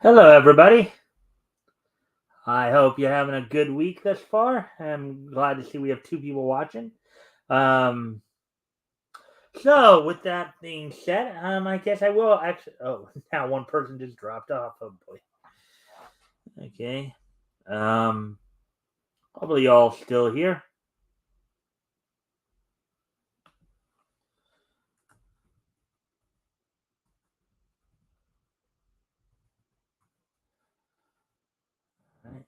Hello, everybody. I hope you're having a good week thus far. I'm glad to see we have two people watching. Um, so, with that being said, I guess I will actually. Oh, now one person just dropped off. Oh boy. Okay. Um, Hopefully y'all still here. Right.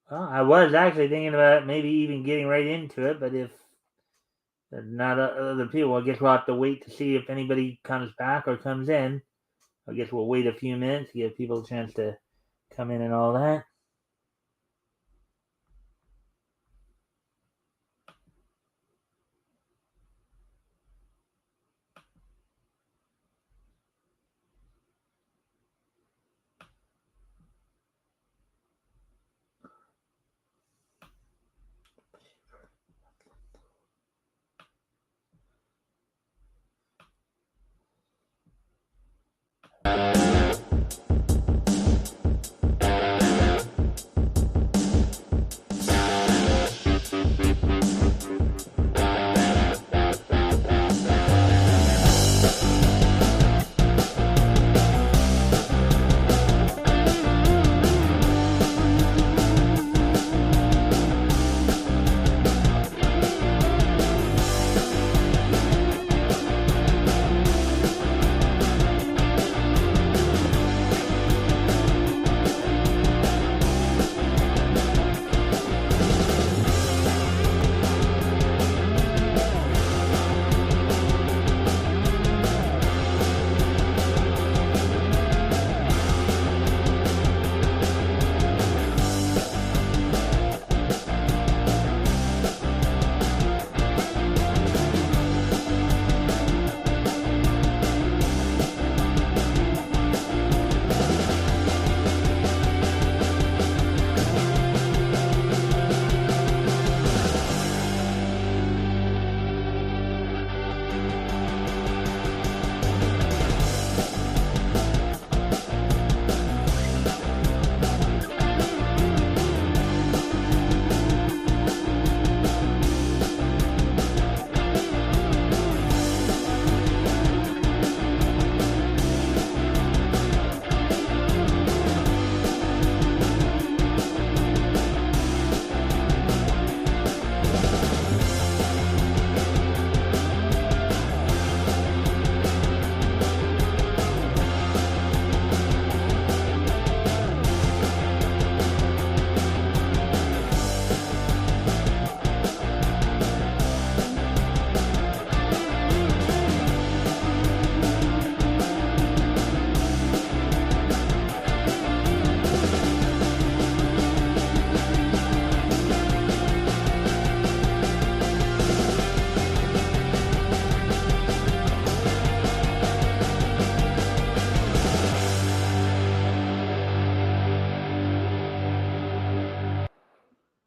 Well, I was actually thinking about maybe even getting right into it, but if not other people, I guess we'll have to wait to see if anybody comes back or comes in. I guess we'll wait a few minutes to give people a chance to come in and all that.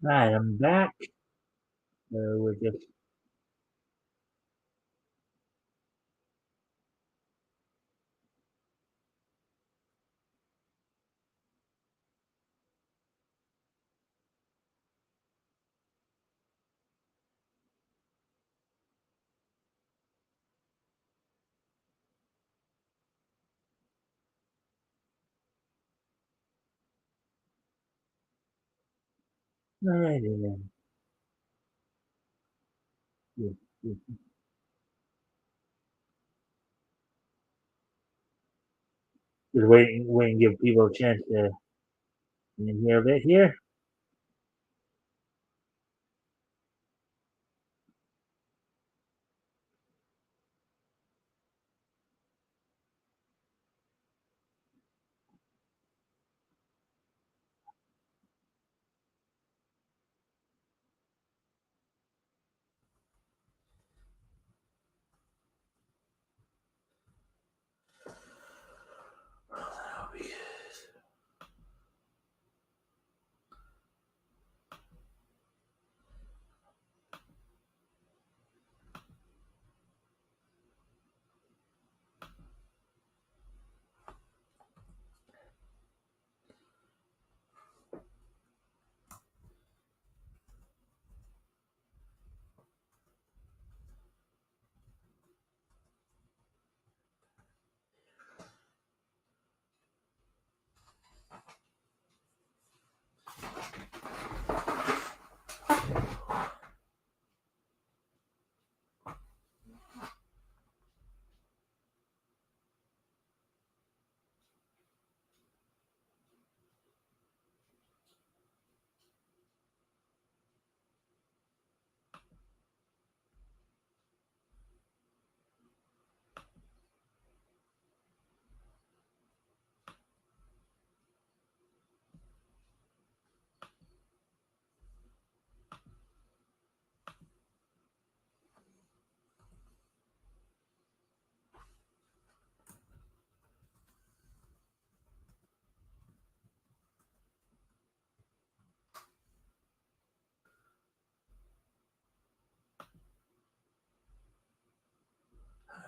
Right, I'm back. We're just right in. Just, waiting, give people a chance to in here a bit here.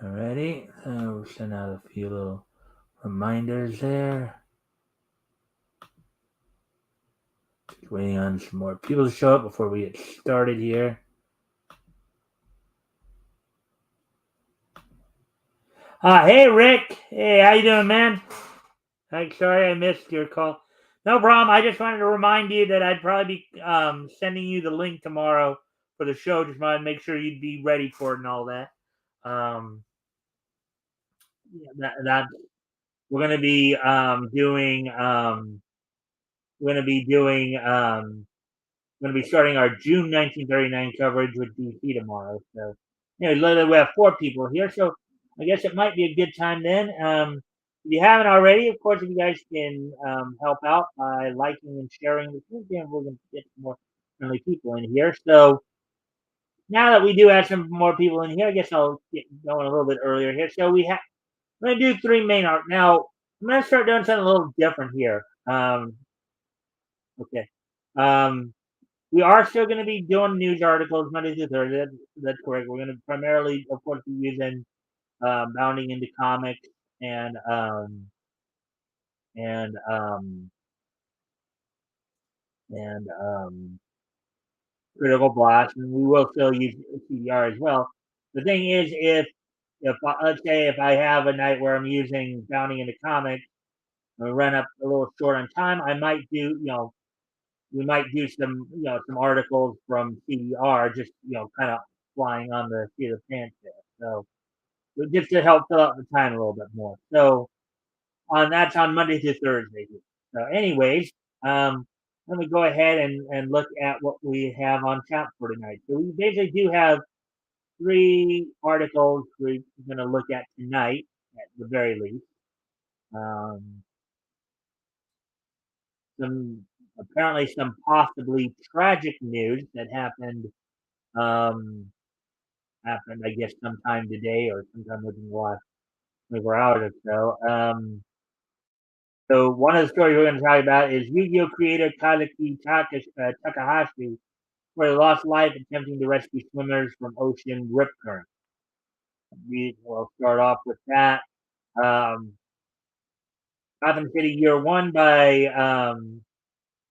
Alrighty, we'll send out a few little reminders there. Just waiting on some more people to show up before we get started here. Hey Rick, hey, how you doing, man? Sorry I missed your call. No problem. I just wanted to remind you that I'd probably be sending you the link tomorrow for the show. Just wanted to make sure you'd be ready for it and all that. Um, yeah, that we're gonna be doing we're gonna be doing we're gonna be starting our June 1939 coverage with DC tomorrow. So literally we have 4 people here, so I guess it might be a good time then. If you haven't already, of course, if you guys can help out by liking and sharing this video, we're gonna get some more friendly people in here. So now that we do have some more people in here, I guess I'll get going a little bit earlier here. So I'm gonna do 3 main art. Now I'm gonna start doing something a little different here. Okay. Um, we are still going to be doing news articles Monday through Thursday. That's correct. We're going to primarily, of course, be using bounding into comics and and um, and critical blast, and we will still use CDR as well. The thing is, if let's say if I have a night where I'm using bounding into comics, and we run up a little short on time, I might do we might do some articles from CDR, just kind of flying on the seat of the pants there. So just to help fill out the time a little bit more. So on that's on Monday through Thursday. So, anyways, let me go ahead and look at what we have on tap for tonight. So we basically do have 3 articles we're going to look at tonight, at the very least. Um, some apparently some possibly tragic news that um, happened, I guess, sometime today or sometime within the last 24 hours or so. So one of the stories we're going to talk about is Yu-Gi-Oh! Creator Kazuki Takahashi, where he lost life attempting to rescue swimmers from ocean rip current. We will start off with that. Um, Gotham City Year One by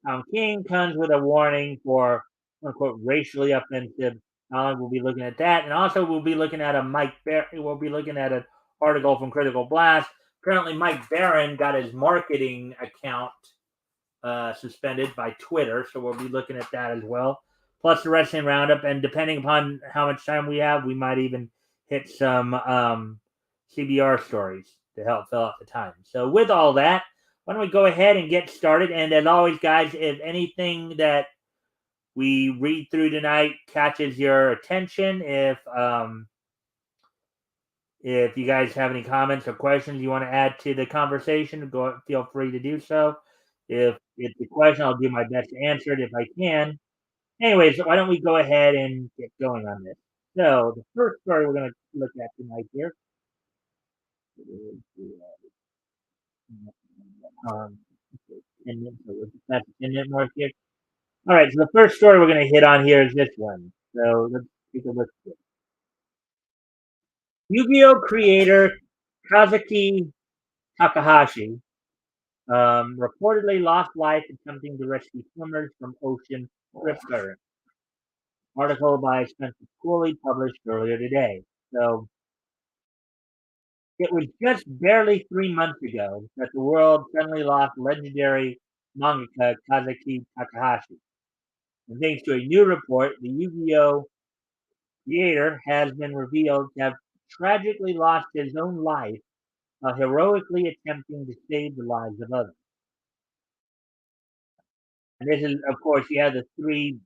Tom King comes with a warning for quote unquote racially offensive. We'll be looking at that, and also we'll be looking at we'll be looking at an article from Critical Blast. Apparently, Mike Barron got his marketing account suspended by Twitter, so we'll be looking at that as well. Plus the wrestling roundup, and depending upon how much time we have, we might even hit some CBR stories to help fill out the time. So with all that, why don't we go ahead and get started? And as always, guys, if anything that we read through tonight catches your attention, if you guys have any comments or questions you want to add to the conversation, feel free to do so. If it's a question, I'll do my best to answer it if I can. Anyways, why don't we go ahead and get going on this? So the first story we're going to look at tonight here is um, 10 minutes, so that's 10-minute mark here. All right, so the first story we're going to hit on here is this one. So let's take a look at it. Yu-Gi-Oh! Creator Kazuki Takahashi reportedly lost life attempting to rescue swimmers from ocean rip current. Article by Spencer Cooley published earlier today. So it was just barely 3 months ago that the world suddenly lost legendary mangaka Kazuki Takahashi. And thanks to a new report, the Yu-Gi-Oh! Creator has been revealed to have tragically lost his own life while heroically attempting to save the lives of others. And this is, of course, you have the 3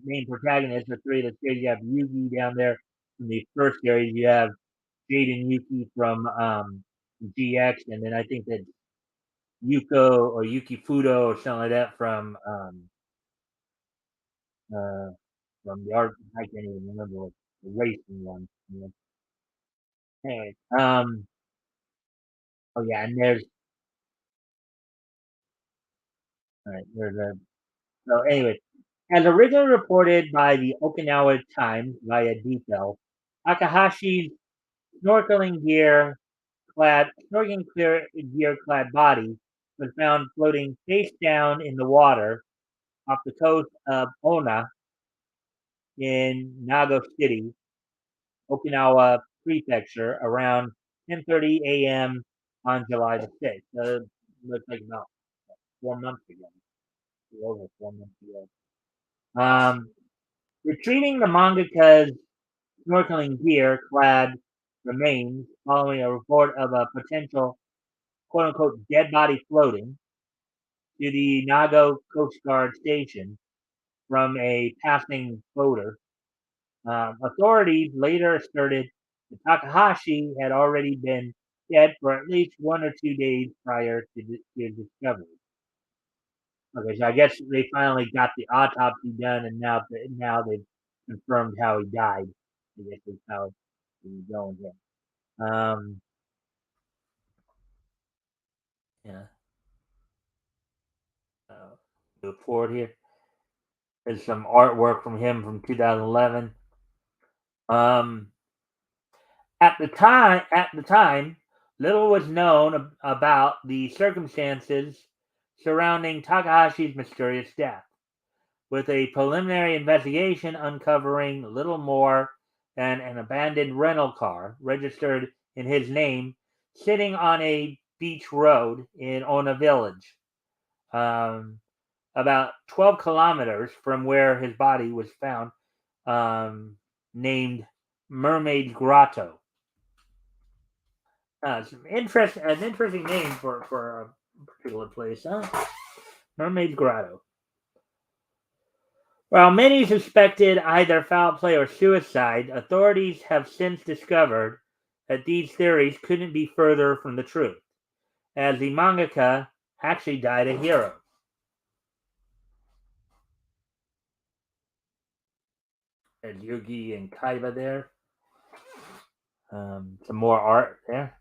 main protagonists, the 3 of the series. You have Yugi down there from the first series. You have Jade and Yuki from GX, and then I think that Yuko or Yuki Fudo or something like that uh, from the art. I can't even remember what the racing one. Anyway, oh yeah, and there's a so anyway, as originally reported by the Okinawa Times via Depot, Takahashi's snorkeling gear clad body was found floating face down in the water off the coast of Ona in Nago City, Okinawa Prefecture, around 10:30 a.m. on July the 6th. Looks like about 4 months ago, over 4 months ago. Um, Retrieving the mangaka's snorkeling gear clad remains following a report of a potential quote unquote dead body floating to the Nago Coast Guard station from a passing boater. Authorities later asserted that Takahashi had already been dead for at least 1 or 2 days prior to his discovery. Okay, so I guess they finally got the autopsy done, and now they've confirmed how he died. I guess is how it's going here. Um, yeah. Move forward here. There's some artwork from him from 2011. Um, at the time, little was known about the circumstances surrounding Takahashi's mysterious death, with a preliminary investigation uncovering little more than an abandoned rental car registered in his name sitting on a beach road in Ona village, um, about 12 kilometers from where his body was found, named Mermaid Grotto. An interesting name for a particular place, huh? Mermaid Grotto. While many suspected either foul play or suicide, authorities have since discovered that these theories couldn't be further from the truth, as the mangaka actually died a hero. There's Yugi and Kaiba there. Some more art there.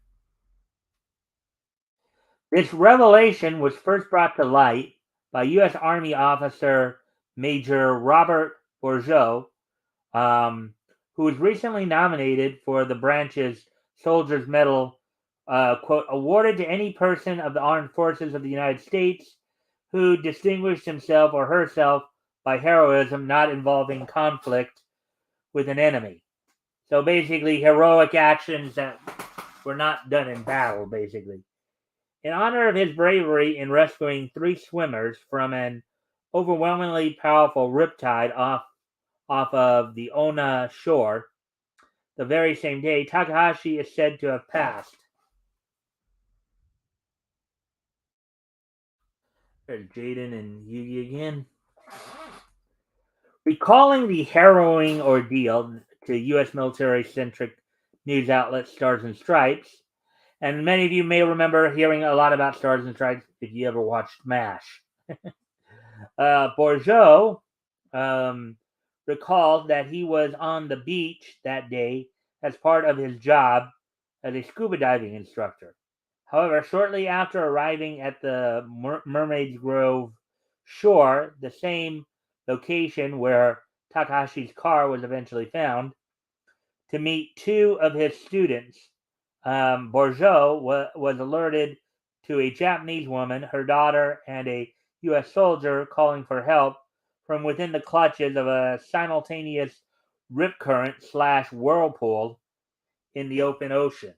This revelation was first brought to light by U.S. Army officer Major Robert Bourgeau, who was recently nominated for the branch's Soldier's Medal, quote, awarded to any person of the armed forces of the United States who distinguished himself or herself by heroism not involving conflict with an enemy. So basically, heroic actions that were not done in battle, basically. In honor of his bravery in rescuing 3 swimmers from an overwhelmingly powerful riptide off of the Ona shore, the very same day Takahashi is said to have passed. There's Jaden and Yugi again. Recalling the harrowing ordeal to U.S. military-centric news outlet Stars and Stripes, and many of you may remember hearing a lot about Stars and Stripes if you ever watched MASH. Bourgeau recalled that he was on the beach that day as part of his job as a scuba diving instructor. However, shortly after arriving at the Mermaid's Grove shore, the same location where Takahashi's car was eventually found, to meet 2 of his students, Bourgeau was alerted to a Japanese woman, her daughter, and a U.S. soldier calling for help from within the clutches of a simultaneous rip current / whirlpool in the open ocean.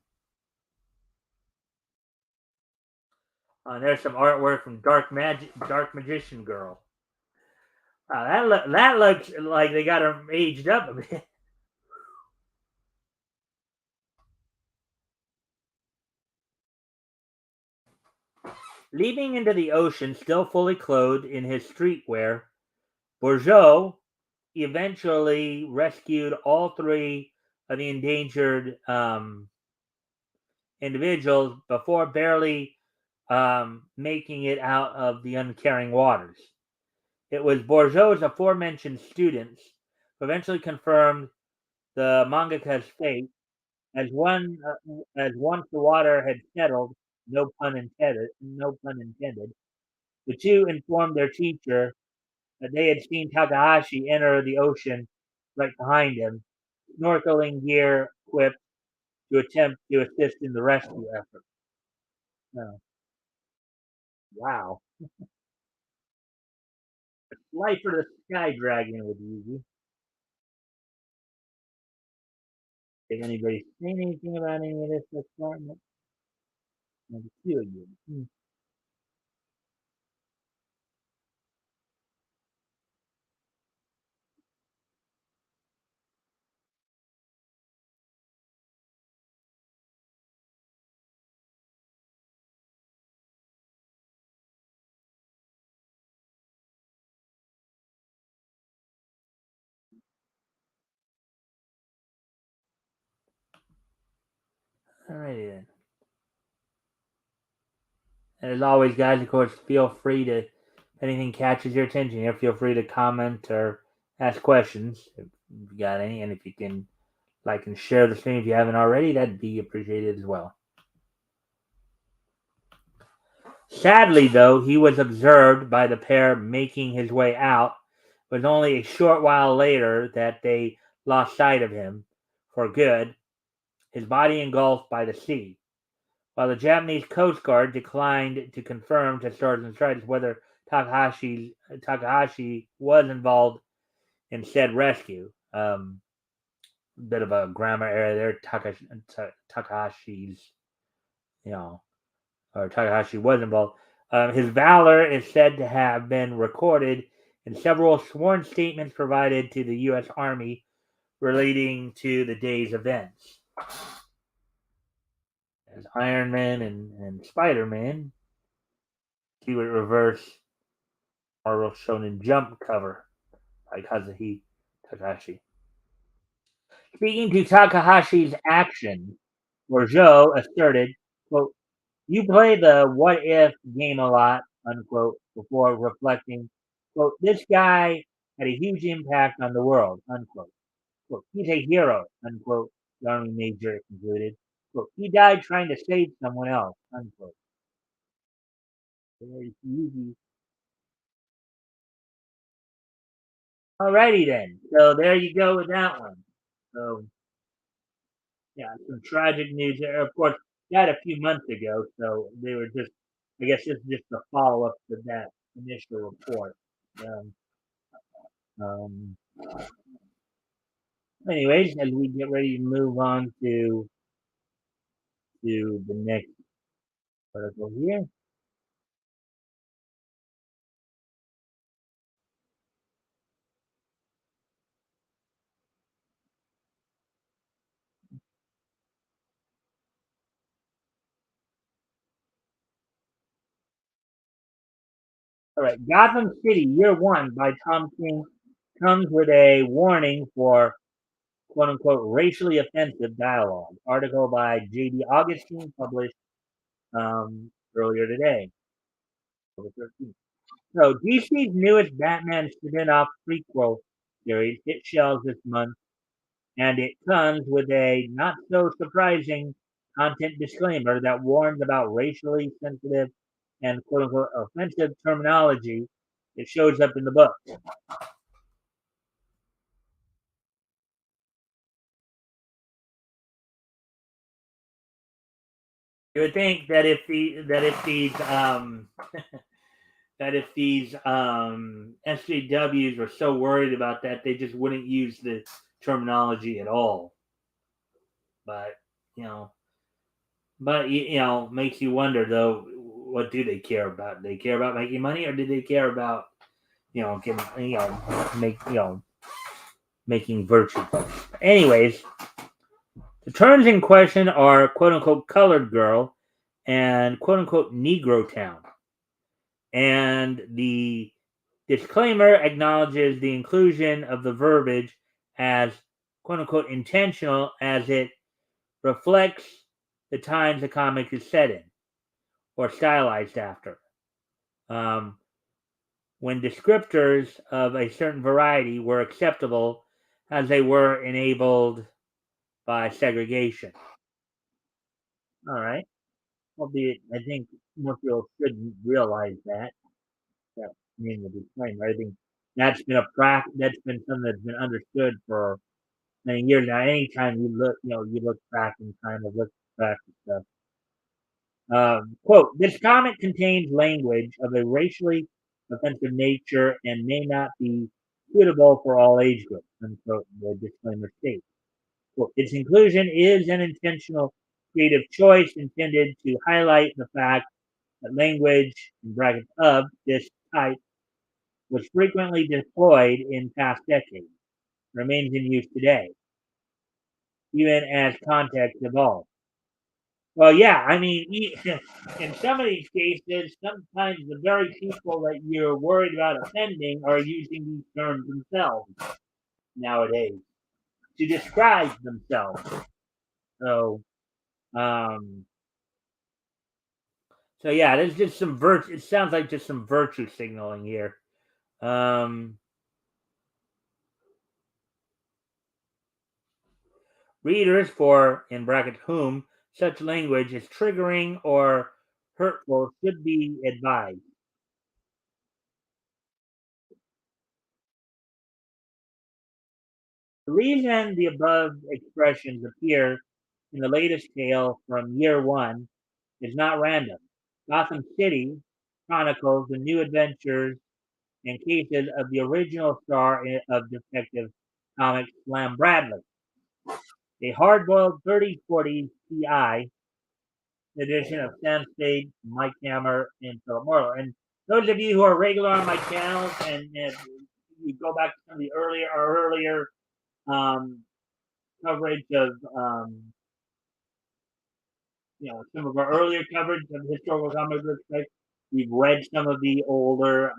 There's some artwork from Dark Magician Girl. That looks like they got her aged up a bit. Leaping into the ocean, still fully clothed in his streetwear, Bourgeau eventually rescued all 3 of the endangered individuals before barely making it out of the uncaring waters. It was Bourgeau's aforementioned students who eventually confirmed the mangaka's fate, as once the water had settled, no pun intended, the 2 informed their teacher that they had seen Takahashi enter the ocean right behind him, snorkeling gear equipped to attempt to assist in the rescue effort. No. Wow. Life for the Sky Dragon would be easy. Did anybody say anything about any of this thus far? No. Maybe two of you. Alrighty then. And as always, guys, of course, feel free to, if anything catches your attention here, feel free to comment or ask questions if you got any. And if you can like and share the stream if you haven't already, that'd be appreciated as well. Sadly, though, he was observed by the pair making his way out. It was only a short while later that they lost sight of him for good, his body engulfed by the sea. While the Japanese Coast Guard declined to confirm to Stars and Stripes whether Takahashi was involved in said rescue. Bit of a grammar error there. Takahashi's, you know, or Takahashi was involved. His valor is said to have been recorded in several sworn statements provided to the U.S. Army relating to the day's events. As Iron Man and Spider Man, he would reverse Marvel Shonen Jump cover by Kazuhi Takahashi. Speaking to Takahashi's action, Bourgeot asserted, quote, "You play the what if game a lot," unquote, before reflecting, quote, "This guy had a huge impact on the world," unquote. Quote, "He's a hero," unquote, the Army Major concluded. Quote, "He died trying to save someone else," unquote. Very easy. Alrighty then. So there you go with that one. So yeah, some tragic news there. Of course, that a few months ago, so they were just, I guess this is just a follow up to that initial report. Um, um, anyways, as we get ready to move on to the next article here. All right, Gotham City Year One by Tom King comes with a warning for quote unquote racially offensive dialogue. Article by J.D. Augustine published earlier today, October 13th. So DC's newest Batman spin-off prequel series hit shelves this month, and it comes with a not so surprising content disclaimer that warns about racially sensitive and quote unquote offensive terminology that shows up in the book. You would think that if these SJWs were so worried about that, they just wouldn't use the terminology at all. But you know, makes you wonder though. What do they care about? Do they care about making money, or do they care about getting making virtue? Anyways, the terms in question are quote unquote colored girl and quote unquote Negro town, and the disclaimer acknowledges the inclusion of the verbiage as quote unquote intentional as it reflects the times the comic is set in or stylized after. Um, when descriptors of a certain variety were acceptable as they were enabled by segregation. All right. Albeit, I think most people shouldn't realize that. That meaning the disclaimer. I think that's been a that's been something that's been understood for many years now. Anytime you look, you look back and kind of look back at stuff. Quote, this comment contains language of a racially offensive nature and may not be suitable for all age groups, unquote, the disclaimer states. Quote, its inclusion is an intentional creative choice intended to highlight the fact that language, in brackets, of this type was frequently deployed in past decades, remains in use today, even as context evolves. Well, yeah, I mean, in some of these cases, sometimes the very people that you're worried about offending are using these terms themselves nowadays to describe themselves. So, um, so yeah, there's just some virtue. It sounds like just some virtue signaling here. Um, readers for in bracket whom such language is triggering or hurtful should be advised. The reason the above expressions appear in the latest tale from year one is not random. Gotham City chronicles the new adventures and cases of the original star of Detective Comics, Slam Bradley, a hard-boiled 30s, 40s PI, edition of Sam Spade, Mike Hammer, and Philip Marlowe. And those of you who are regular on my channels and you go back to some of the earlier um, coverage of some of our earlier coverage of historical comic books. Right? We've read some of the older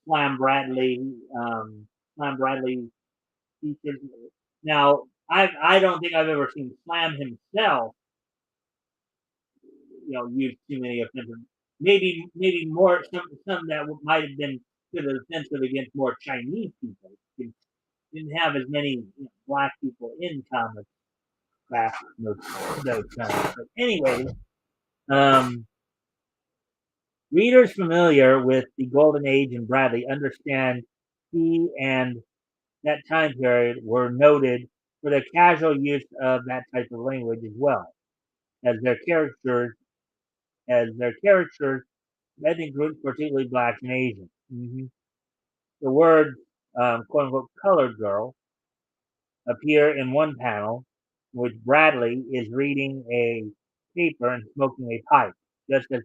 Slam Bradley Slam Bradley features. Now, I don't think I've ever seen Slam himself, use too many offensive. Maybe more some that might have been to the offensive against more Chinese people. Didn't have as many black people in comics back in those times. But anyway, um, readers familiar with the Golden Age and Bradley understand he and that time period were noted for their casual use of that type of language as well as their characters ethnic groups, particularly blacks and Asians. The words "quote unquote" colored girl appear in one panel, in which Bradley is reading a paper and smoking a pipe, just as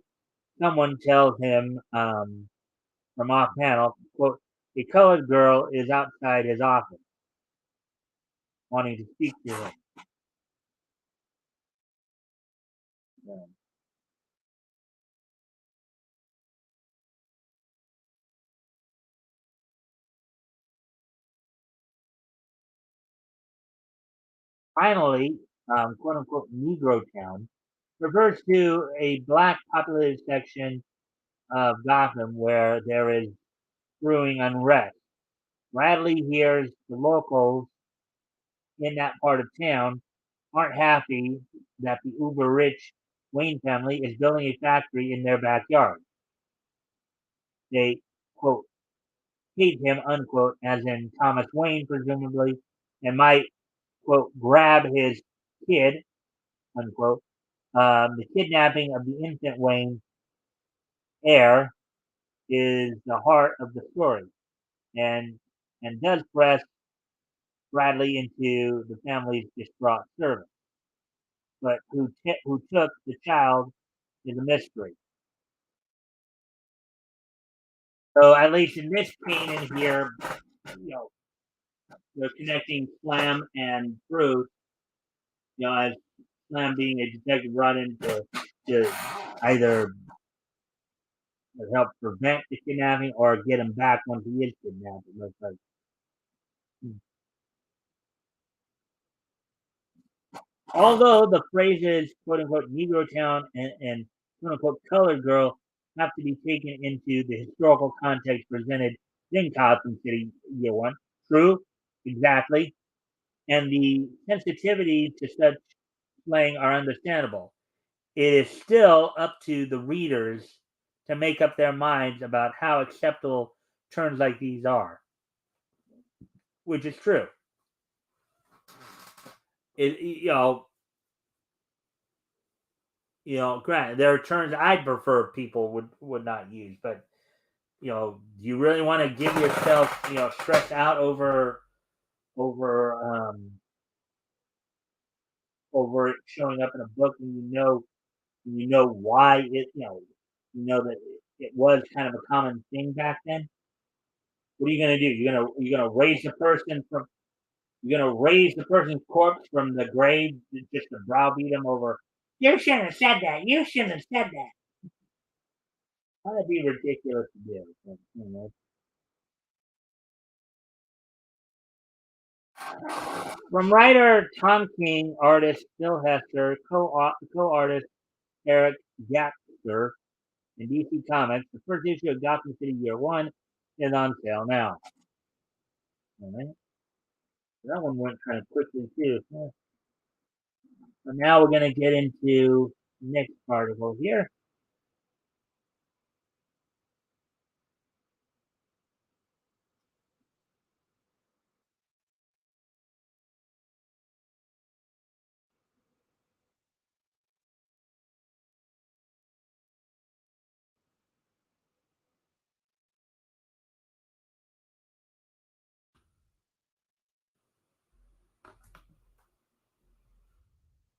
someone tells him from off panel, quote, a colored girl is outside his office wanting to speak to him. Um, Finally, quote unquote Negro Town refers to a black populated section of Gotham where there is brewing unrest. Bradley hears the locals in that part of town aren't happy that the uber rich Wayne family is building a factory in their backyard. They, quote, hate him, unquote, as in Thomas Wayne, presumably, and might, quote, grab his kid, unquote. The kidnapping of the infant Wayne heir is the heart of the story and does press Bradley into the family's distraught servant. But who took the child is a mystery. So at least in this painting here, you know, they're connecting Slam and Bruce, as Slam being a detective brought in to either help prevent the kidnapping or get him back once he is kidnapped. Like, although the phrases "quote unquote" Negro Town and "quote unquote" Colored Girl have to be taken into the historical context presented in Gotham City Year One. True, exactly, and the sensitivity to such slang are understandable. It is still up to the readers to make up their minds about how acceptable terms like these are, which is true. it granted, there are terms I'd prefer people would not use, but do you really want to give yourself stress out over over it showing up in a book, and why that it was kind of a common thing back then? What are you gonna do? You're gonna raise the person's corpse from the grave just to browbeat them over. You shouldn't have said that. You shouldn't have said that. That'd be ridiculous to do. From writer Tom King, artist Phil Hester, co-artist Eric Yapster, in DC Comics, the first issue of Gotham City Year One is on sale now. All right. That one went kind of quickly too. Yeah. So now we're going to get into the next article here.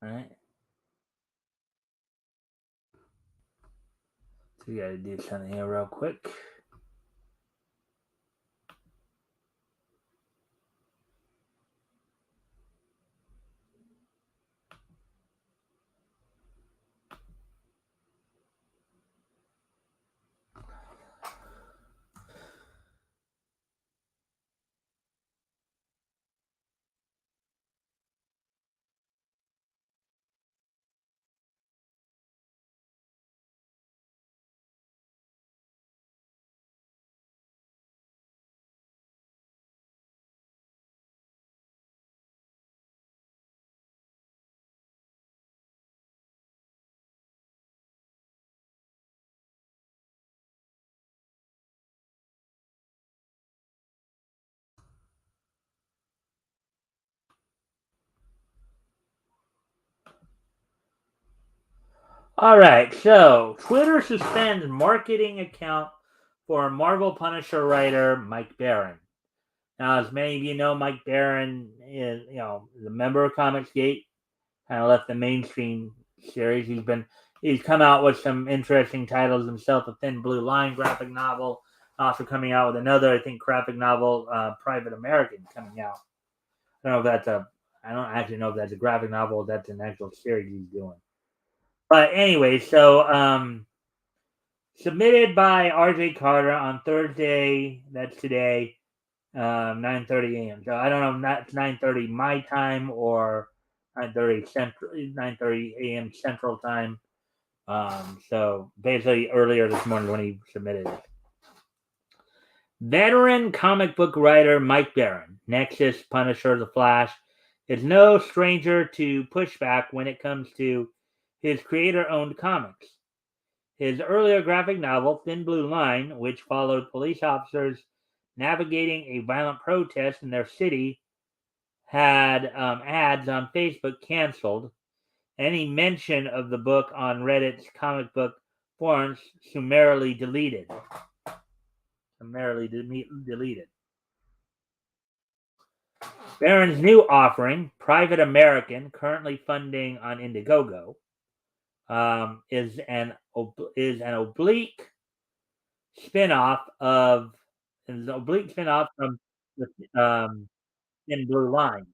All right. So we got to do something here real quick. All right. So Twitter suspends marketing account for Marvel Punisher writer Mike Barron. Now, as many of you know, Mike Barron is the member of Comicsgate. Kind of left the mainstream series. He's come out with some interesting titles himself. A Thin Blue Line graphic novel, also coming out with another, I think, graphic novel, Private American, coming out. I don't know if that's a. I don't actually know if that's a graphic novel. Or that's an actual series he's doing. But anyway, so submitted by R.J. Carter on Thursday. That's today, 9:30 a.m. So I don't know if that's 9:30 my time or 9:30 a.m. Central Time. So basically earlier this morning when he submitted it. Veteran comic book writer Mike Barron, Nexus, Punisher, The Flash, is no stranger to pushback when it comes to his creator-owned comics. His earlier graphic novel, Thin Blue Line, which followed police officers navigating a violent protest in their city, had ads on Facebook canceled. Any mention of the book on Reddit's comic book forums summarily deleted. Barron's new offering, Private American, currently funding on Indiegogo, is an oblique spinoff of from the Thin Blue Line.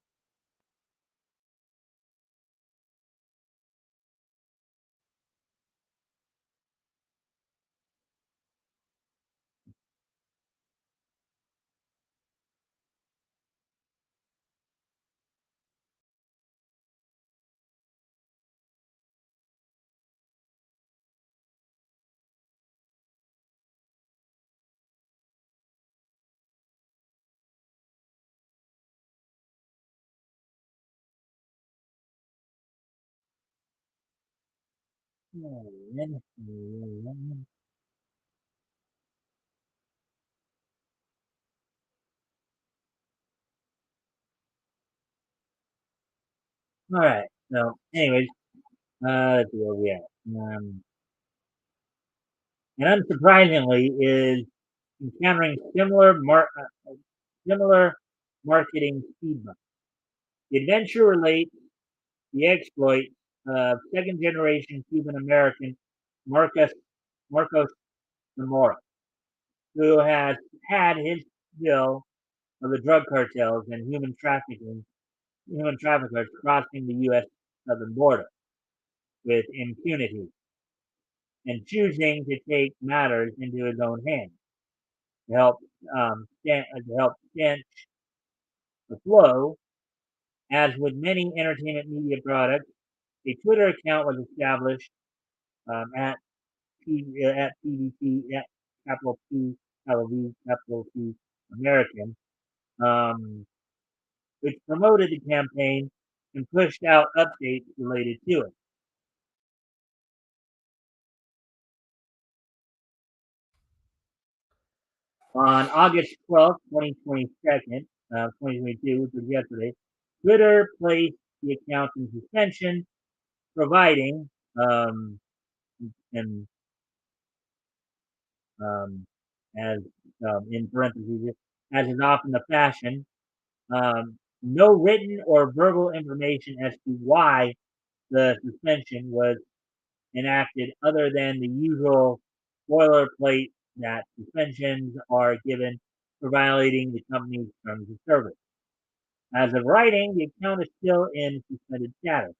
All right. So, anyways, let's see where we at. And unsurprisingly, is encountering similar marketing speed bumps. The adventure relates the exploits of second generation Cuban American Marcos Marcos Zamora, who has had his fill of the drug cartels and human traffickers crossing the U.S. southern border with impunity, and choosing to take matters into his own hands to help stanch the flow. As with many entertainment media products, a Twitter account was established at PVC, at capital P, capital V, capital P, American, um, which promoted the campaign and pushed out updates related to it. On August 12th, 2022, which was yesterday, Twitter placed the account in suspension, providing, and um, as in parentheses, as is often the fashion, no written or verbal information as to why the suspension was enacted, other than the usual boilerplate that suspensions are given for violating the company's terms of service. As of writing, the account is still in suspended status.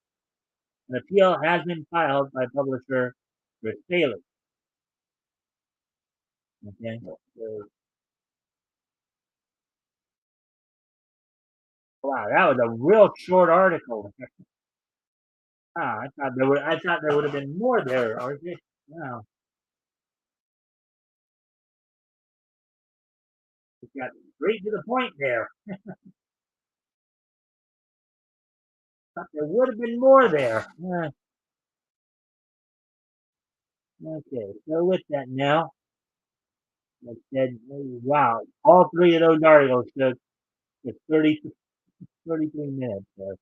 An appeal has been filed by publisher Chris Bailey. Okay, so, wow, that was a real short article. I thought there would have been more there. Or just, wow, it got straight to the point there. Thought there would have been more there. Okay, so with that now, like I said, wow, all three of those articles took just 33 minutes. So.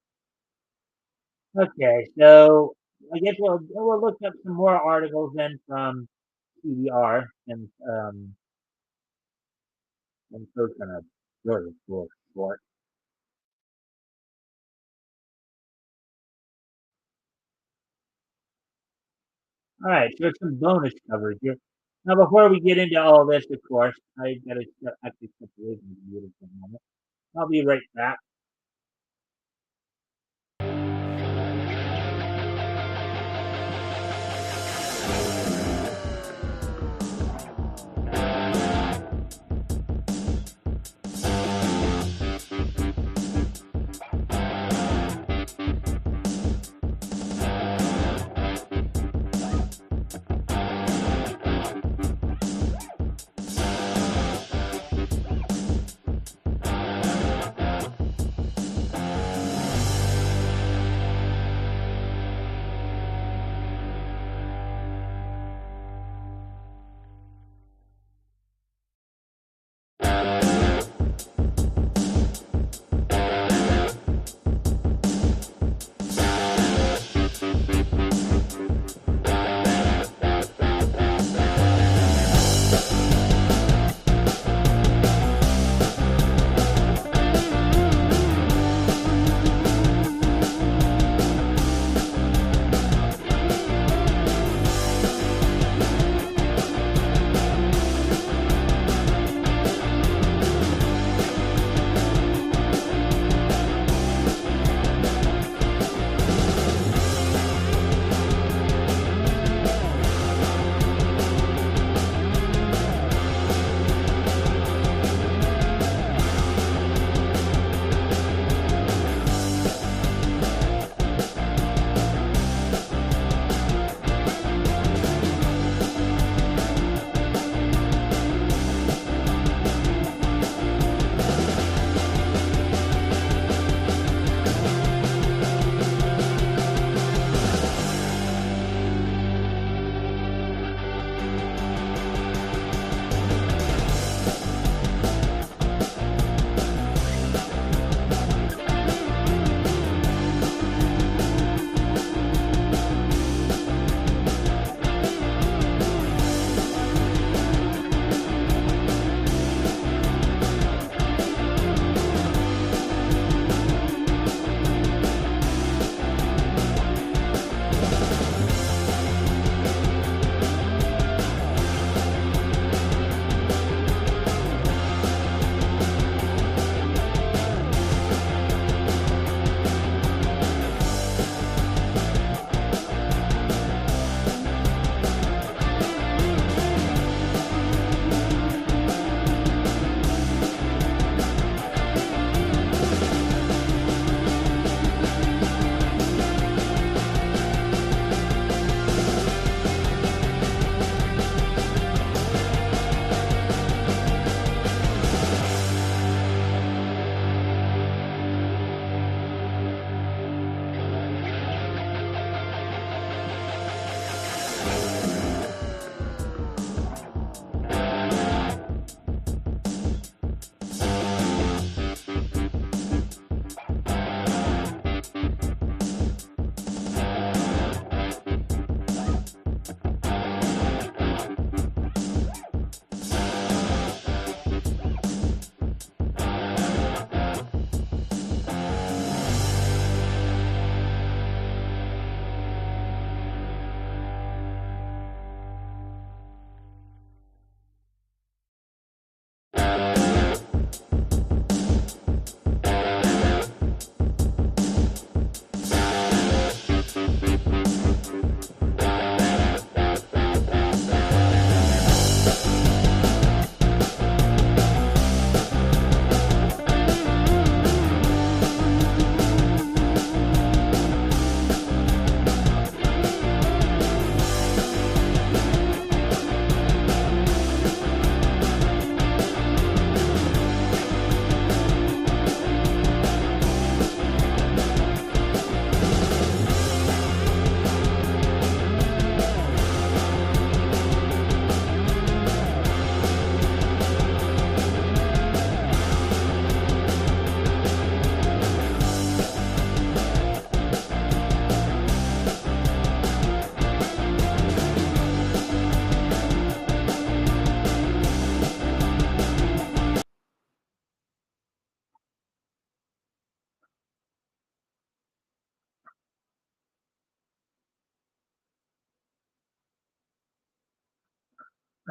Okay, so I guess we'll look up some more articles then from CDR and so kind of really short. All right, so some bonus coverage here. Now, before we get into all this, of course, I got to actually step away from the computer for a moment. I'll be right back.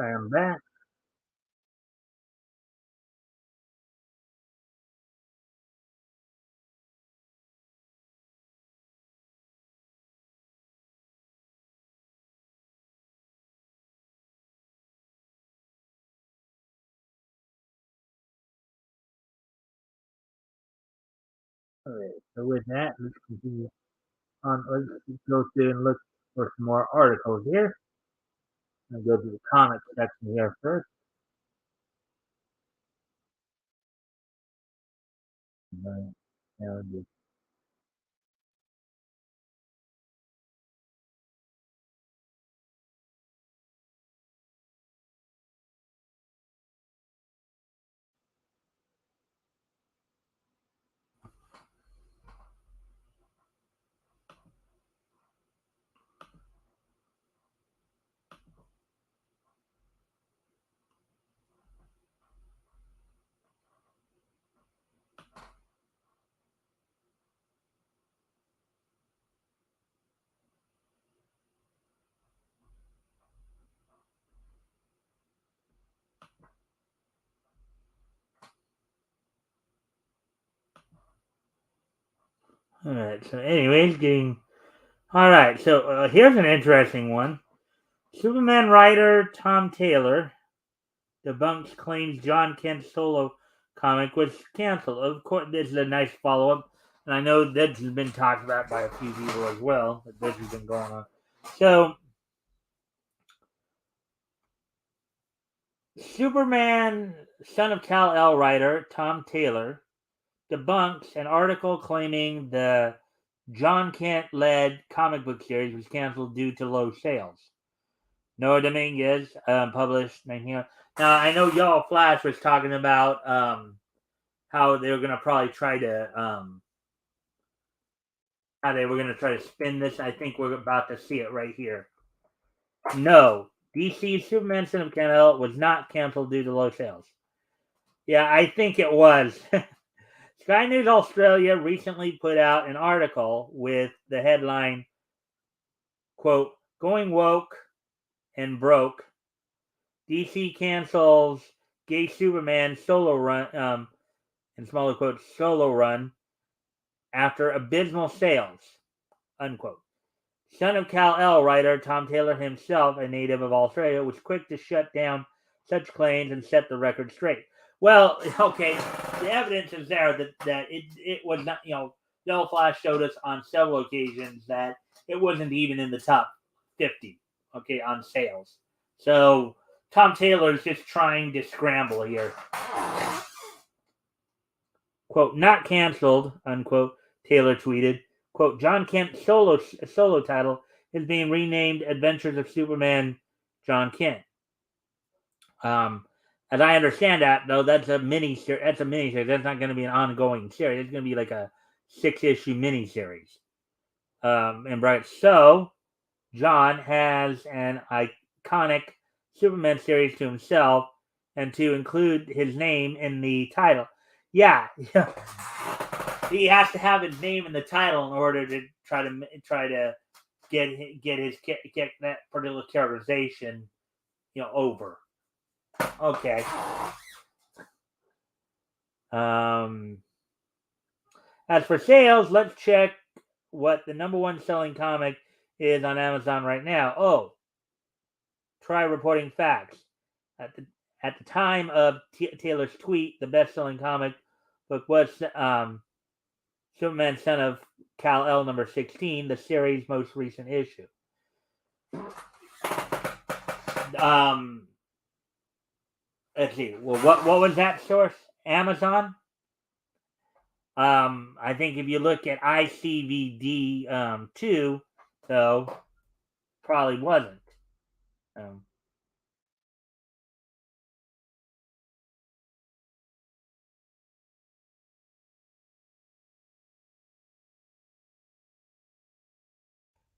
I am back. All right. So with that, let's continue on. Let's go through and look for some more articles here. I'll go to the comic section here first. Right. Now, all right. So, anyways, getting all right. So here's an interesting one. Superman writer Tom Taylor debunks claims John Kent's solo comic was canceled. Of course, this is a nice follow up, and I know this has been talked about by a few people as well. That this has been going on. So, Superman, Son of Kal-El writer Tom Taylor debunks an article claiming the John Kent-led comic book series was canceled due to low sales. Noah Dominguez published 19. Now I know Yellow Flash was talking about how they were going to probably try to how they were going to try to spin this. I think we're about to see it right here. No, DC's Superman Son of Kal-El was not canceled due to low sales. Yeah, I think it was. Sky News Australia recently put out an article with the headline, quote, "Going woke and broke. DC cancels gay Superman solo run," in smaller quotes, solo run after abysmal sales, unquote. Son of Kal-El writer Tom Taylor himself, a native of Australia, was quick to shut down such claims and set the record straight. Well, okay, the evidence is there that it was not, Yellow Flash showed us on several occasions that it wasn't even in the top 50, okay, on sales. So Tom Taylor's just trying to scramble here. Quote, "Not canceled," unquote, Taylor tweeted. Quote, "John Kent's solo title is being renamed Adventures of Superman John Kent." Um, as I understand that, though, that's a mini series. That's a mini series. That's not going to be an ongoing series. It's going to be like a 6-issue mini series. And right, so John has an iconic Superman series to himself, and to include his name in the title. Yeah, he has to have his name in the title in order to try to get that particular characterization, over. Okay. As for sales, let's check what the number one selling comic is on Amazon right now. Oh, try reporting facts. At the time of Taylor's tweet, the best-selling comic book was Superman Son of Kal-El number 16, the series' most recent issue. Let's see. Well, what was that source? Amazon. I think if you look at ICVD 2, though, probably wasn't. Um,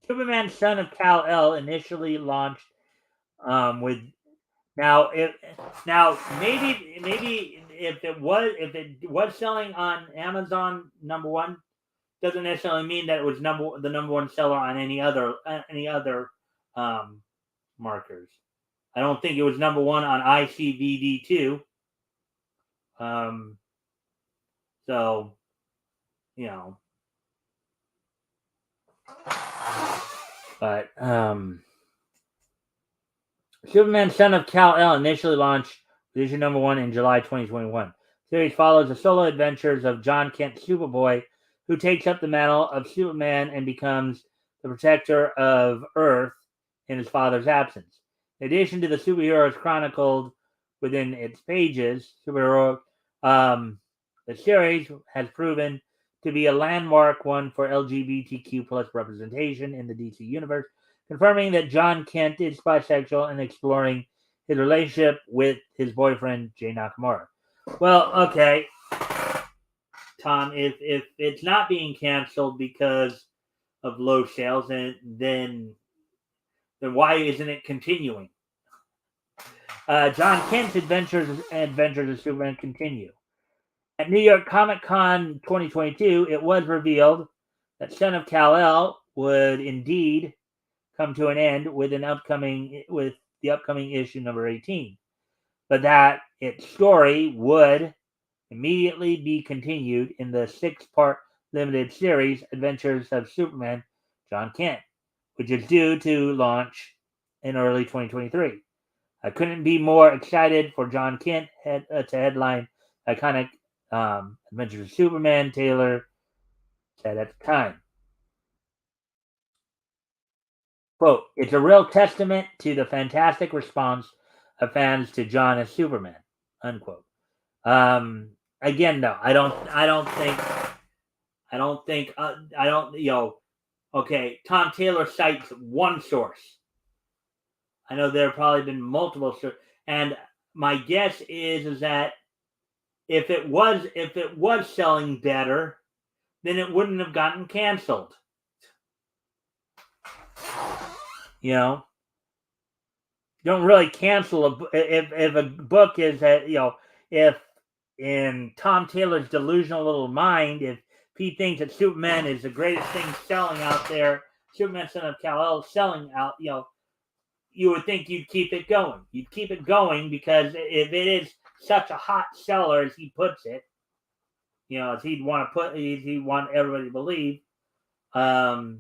Superman Son of Kal-El initially launched with now if now maybe if it was selling on Amazon number one, doesn't necessarily mean that it was the number one seller on any other markers. I don't think it was number one on ICVD2. So, you know, but Superman Son of Kal-El initially launched with issue number 1 in July 2021. The series follows the solo adventures of John Kent Superboy, who takes up the mantle of Superman and becomes the protector of Earth in his father's absence. In addition to the superheroes chronicled within its pages, the series has proven to be a landmark one for LGBTQ plus representation in the DC universe, confirming that John Kent is bisexual and exploring his relationship with his boyfriend, Jay Nakamura. Well, okay, Tom, if it's not being canceled because of low sales, then why isn't it continuing? John Kent's adventures of Superman continue. At New York Comic Con 2022, it was revealed that Son of Kal-El would indeed come to an end with the upcoming issue number 18, but that its story would immediately be continued in the 6-part limited series Adventures of Superman John Kent, which is due to launch in early 2023. I couldn't be more excited for John Kent to headline iconic Adventures of Superman, Taylor said at the time. Quote, it's a real testament to the fantastic response of fans to John as Superman, unquote. Again, no, I don't think, okay, Tom Taylor cites one source. I know there have probably been multiple sources, and my guess is that if it was selling better, then it wouldn't have gotten canceled. You know, you don't really cancel if a book is that, if in Tom Taylor's delusional little mind, if he thinks that Superman is the greatest thing selling out there, Superman Son of Kal-El selling out, you would think you'd keep it going. You'd keep it going because if it is such a hot seller as he puts it, as he'd want everybody to believe, then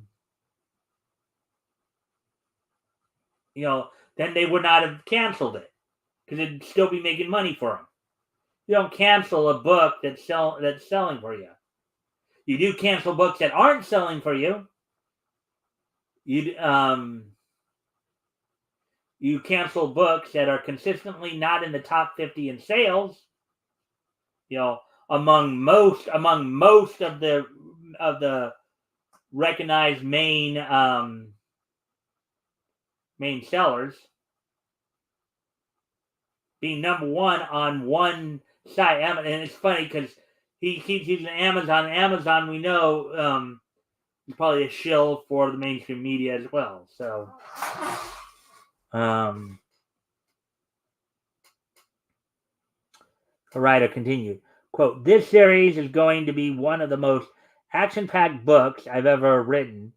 they would not have canceled it because it'd still be making money for them. You don't cancel a book that's selling for you. You do cancel books that aren't selling for you. You cancel books that are consistently not in the top 50 in sales. Among most of the recognized main sellers, being number one on one site. And it's funny because he keeps using Amazon. Amazon, we know, is probably a shill for the mainstream media as well. So, the writer continued, quote, this series is going to be one of the most action-packed books I've ever written,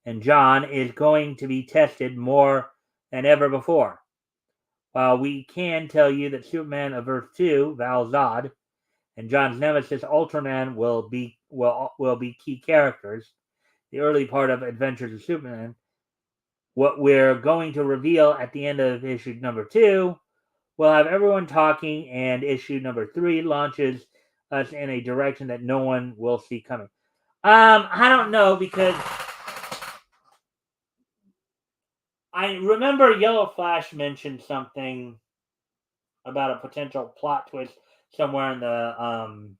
and John is going to be tested more than ever before. While we can tell you that Superman of Earth 2, Val Zod, and John's nemesis Ultraman will be key characters, the early part of Adventures of Superman, what we're going to reveal at the end of issue number 2 will have everyone talking, and issue number 3 launches us in a direction that no one will see coming. I don't know, because I remember Yellow Flash mentioned something about a potential plot twist somewhere in the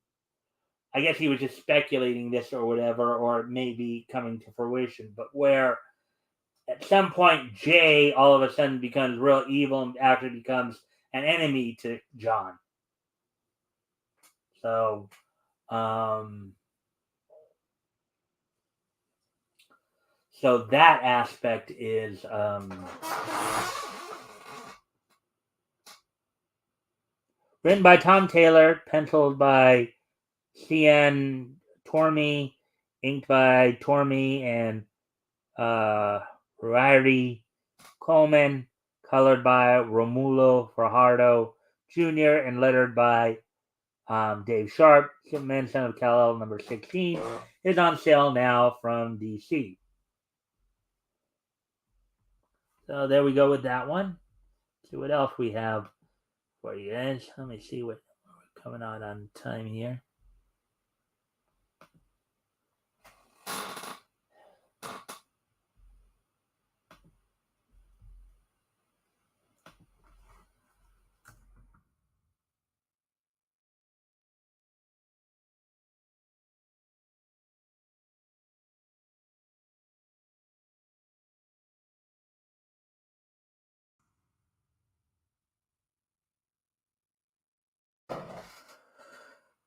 I guess he was just speculating this or whatever, or it may be coming to fruition, but where at some point Jay all of a sudden becomes real evil and actually becomes an enemy to John. So so that aspect is written by Tom Taylor, penciled by C.N. Tormey, inked by Tormey and Ryrie Coleman, colored by Romulo Fajardo Jr., and lettered by Dave Sharp. Superman, Son of Kal-El, number 16, is on sale now from DC. So there we go with that one. See what else we have for you guys. Let me see what we're coming out on time here.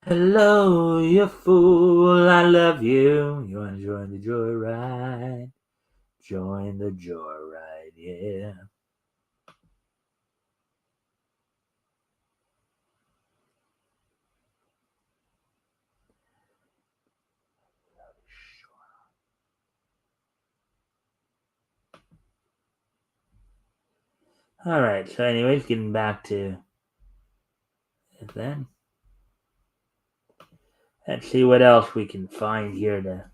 Hello, you fool, I love you. You want to join the joyride? Join the joyride, yeah. All right, so anyways, getting back to it then. Let's see what else we can find here to...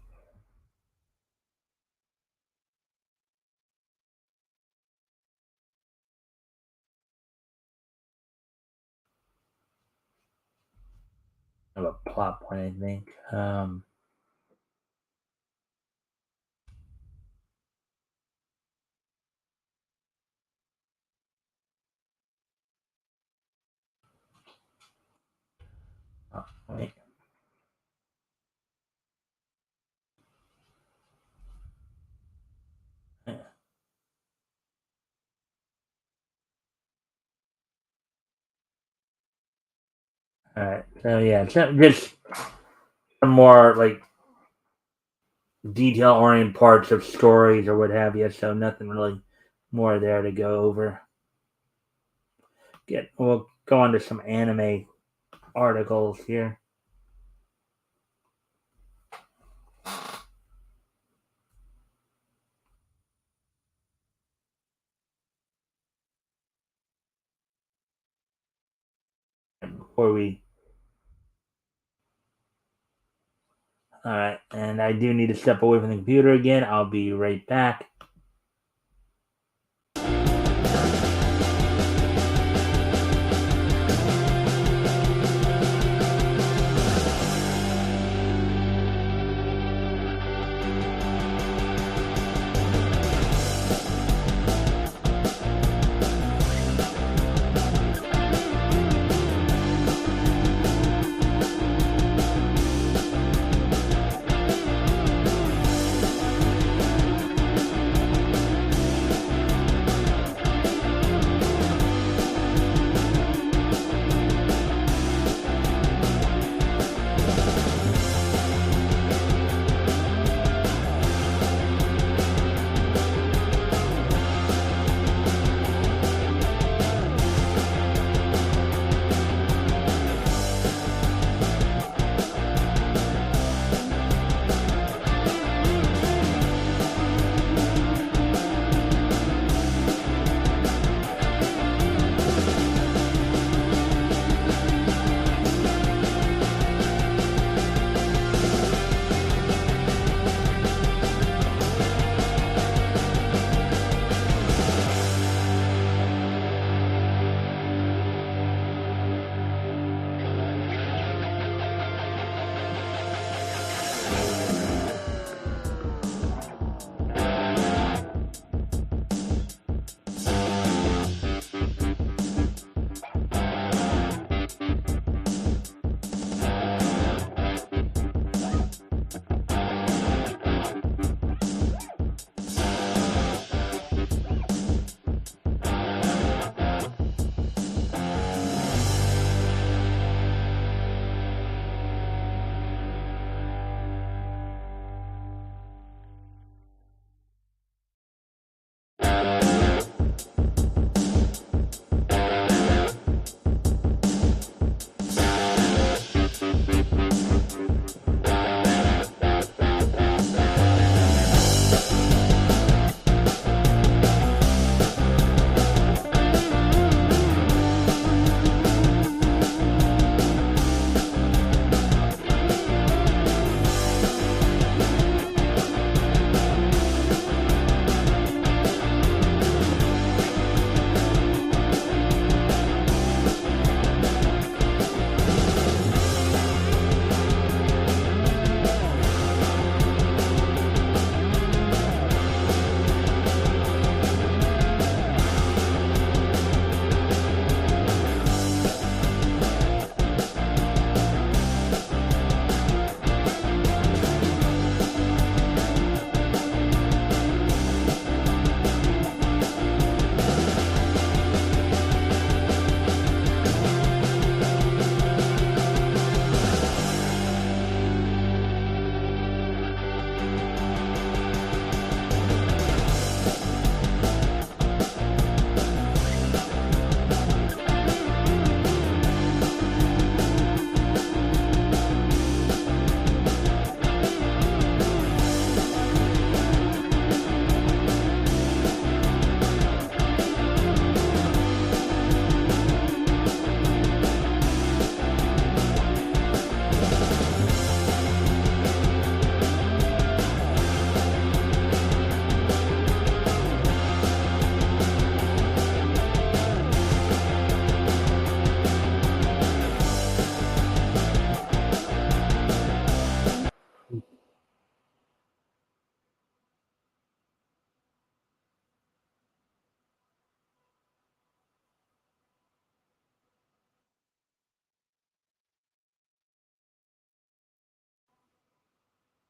have a plot point, I think. Wait. All right, so yeah, just some more like detail-oriented parts of stories or what have you. So nothing really more there to go over. We'll go on to some anime articles here. Before we... All right, and I do need to step away from the computer again. I'll be right back.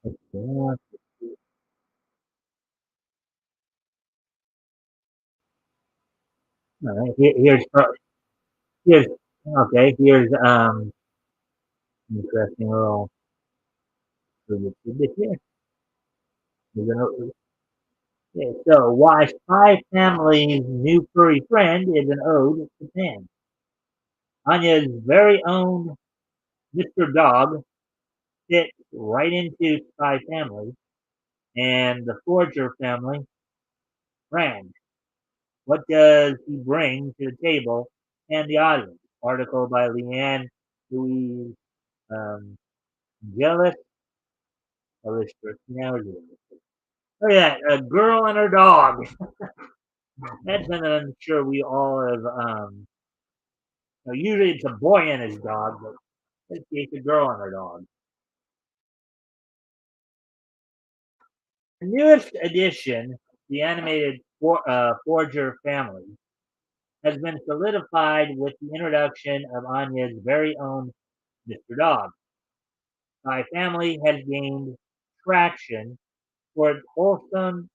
Yeah. All right. Here's okay. Here's interesting little tidbit here. We're gonna- yeah, so, why Spy Family's new furry friend is an ode to Pan. Anya's very own Mr. Dog fits right into Spy Family and the Forger family brand. What does he bring to the table and the audience? Article by Leanne Louise Jealous, illustrator. Look at that, a girl and her dog. That's something I'm sure we all have. Usually it's a boy and his dog, but it's a girl and her dog. The newest addition, the animated Forger family, has been solidified with the introduction of Anya's very own Mr. Dog. My family has gained traction toward wholesome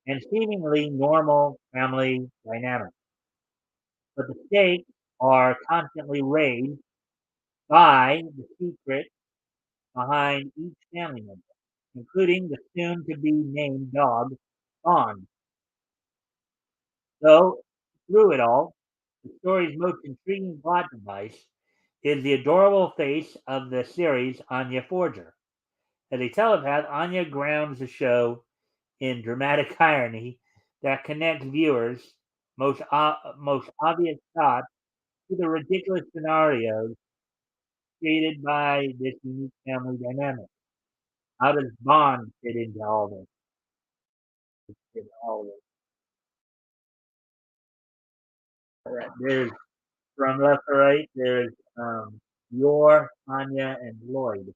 and seemingly normal family dynamics, but the stakes are constantly raised by the secret behind each family member, including the soon-to-be-named dog, Bond. So, through it all, the story's most intriguing plot device is the adorable face of the series, Anya Forger. As a telepath, Anya grounds the show in dramatic irony that connects viewers' most obvious thoughts to the ridiculous scenarios created by this unique family dynamic. How does Bond fit into all this? Fit all this? There's from left to right. There's Yor, Anya, and Lloyd.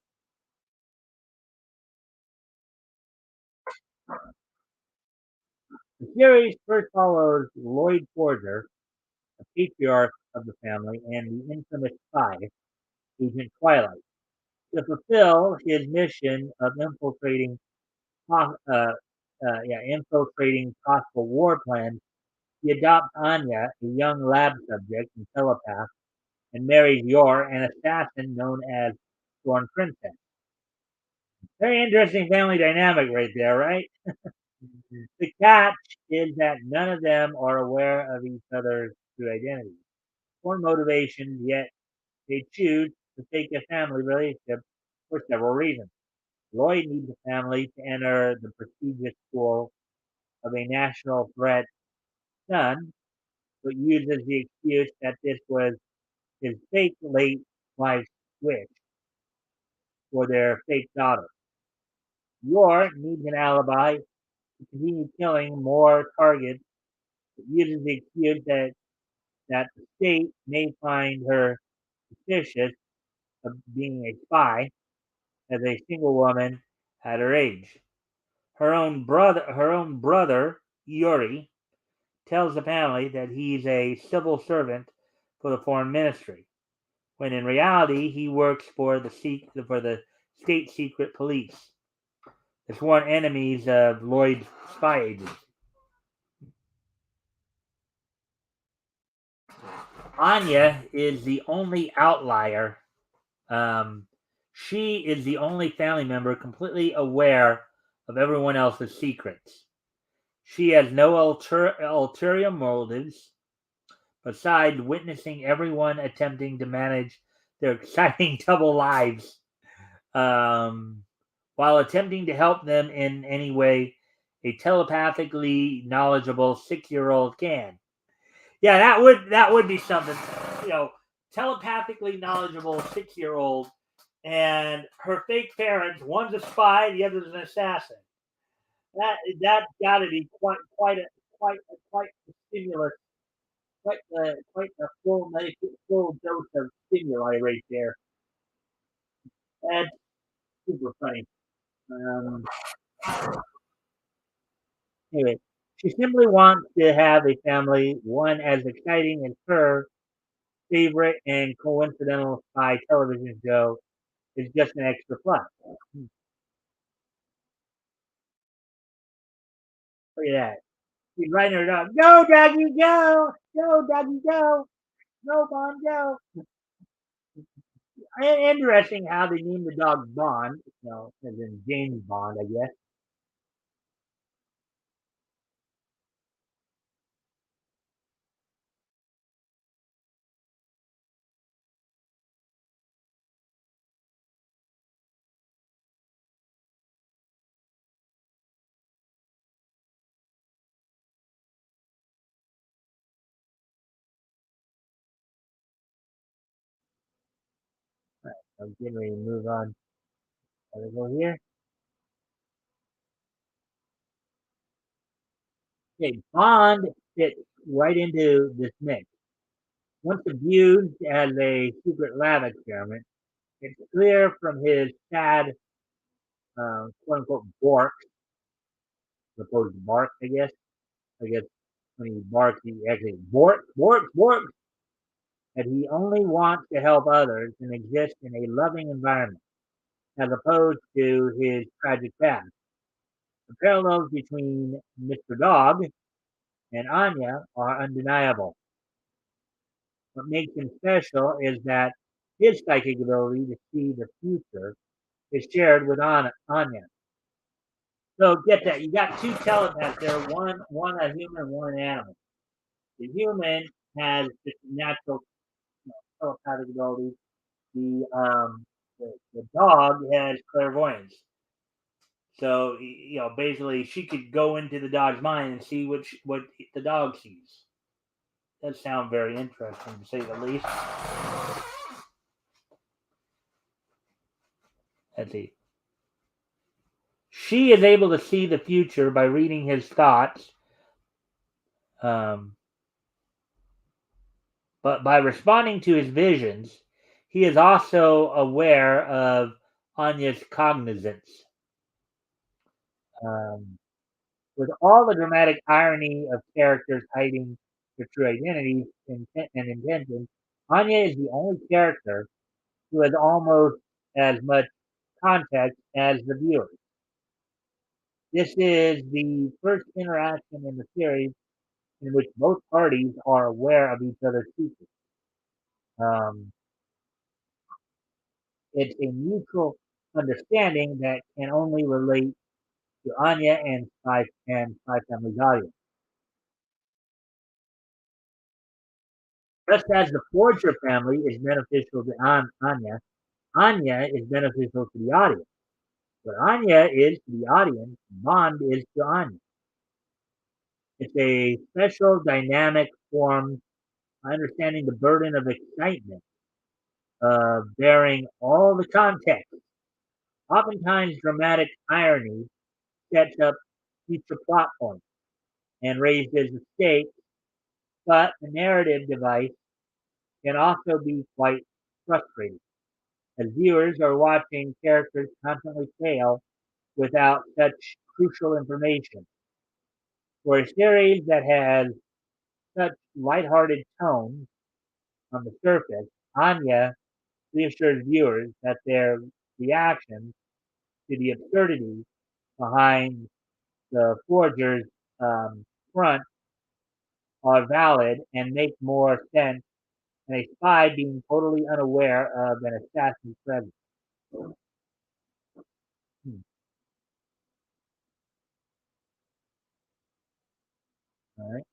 The series first follows Lloyd Porter, a patriarch of the family, and the infamous spy, Agent Twilight. To fulfill his mission of infiltrating possible war plans, he adopts Anya, a young lab subject and telepath, and marries Yor, an assassin known as Thorn Princess. Very interesting family dynamic right there, right? The catch is that none of them are aware of each other's true identity or motivations, yet they choose to take a family relationship for several reasons. Lloyd needs a family to enter the prestigious school of a national threat son, but uses the excuse that this was his fake late wife's wish for their fake daughter. Yor needs an alibi to continue killing more targets, but uses the excuse that the state may find her suspicious of being a spy as a single woman at her age. Her own brother, Yuri, tells the family that he's a civil servant for the foreign ministry, when in reality he works for the state secret police, the sworn enemies of Lloyd's spy agency. Anya is the only outlier. Um, she is the only family member completely aware of everyone else's secrets. She has no ulterior motives besides witnessing everyone attempting to manage their exciting double lives, um, while attempting to help them in any way a telepathically knowledgeable 6-year-old can. Yeah, that would be something. You know, telepathically knowledgeable 6-year-old, and her fake parents. One's a spy, the other's an assassin. That's got to be quite a stimulus, quite a full dose of stimuli right there. That's super funny. Um, anyway, she simply wants to have a family, one as exciting as her favorite and coincidental spy television show is just an extra plus. Look at that. He's riding her dog. Go, doggy, go. Go, doggy, go. Go, Bond, go. Interesting how they named the dog Bond, as in James Bond, I guess. I'm getting ready to move on. Gotta go here. Okay, Bond fits right into this mix. Once abused as a secret lab experiment, it's clear from his sad, quote unquote, bark, as opposed to bark, I guess. I guess when he barks, he actually bark, bark, bark, that he only wants to help others and exist in a loving environment, as opposed to his tragic past. The parallels between Mr. Dog and Anya are undeniable. What makes him special is that his psychic ability to see the future is shared with Anya. So get that. You got two telepaths there, one a human, one an animal. The human has just natural telepathic ability. The dog has clairvoyance. So basically, she could go into the dog's mind and see what the dog sees. That sounds very interesting, to say the least. Let's see. She is able to see the future by reading his thoughts, um, but by responding to his visions, he is also aware of Anya's cognizance. Um, with all the dramatic irony of characters hiding their true identities and intentions, Anya is the only character who has almost as much context as the viewer. This is the first interaction in the series in which both parties are aware of each other's secrets. Um, it's a mutual understanding that can only relate to Anya Spy Family's audience. Just as the Forger family is beneficial to Anya, Anya is beneficial to the audience. What Anya is to the audience, Bond is to Anya. It's a special dynamic form, understanding the burden of excitement, bearing all the context. Oftentimes, dramatic irony sets up future plot points and raises the stakes, but the narrative device can also be quite frustrating, as viewers are watching characters constantly fail without such crucial information. For a series that has such lighthearted tone on the surface, Anya reassures viewers that their reactions to the absurdity behind the forger's front are valid and make more sense than a spy being totally unaware of an assassin's presence. Hmm. All right.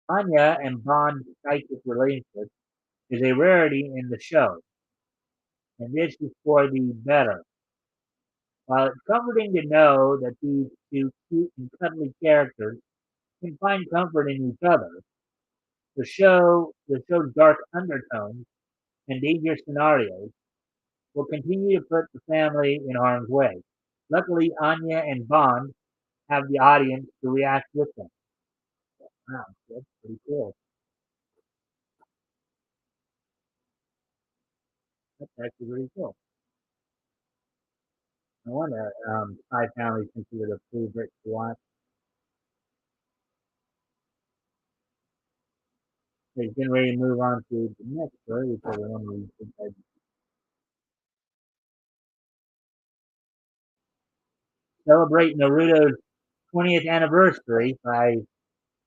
Anya and Bond's psychic relationship is a rarity in the show, and this is for the better. While it's comforting to know that these two cute and cuddly characters can find comfort in each other, the show's dark undertones and dangerous scenarios will continue to put the family in harm's way. Luckily, Anya and Bond have the audience to react with them. Wow, that's pretty cool. That's actually pretty cool. I wonder, Spy Family is considered a favorite to watch. They're getting ready to move on to the next story, which is the one we celebrate Naruto's 20th anniversary by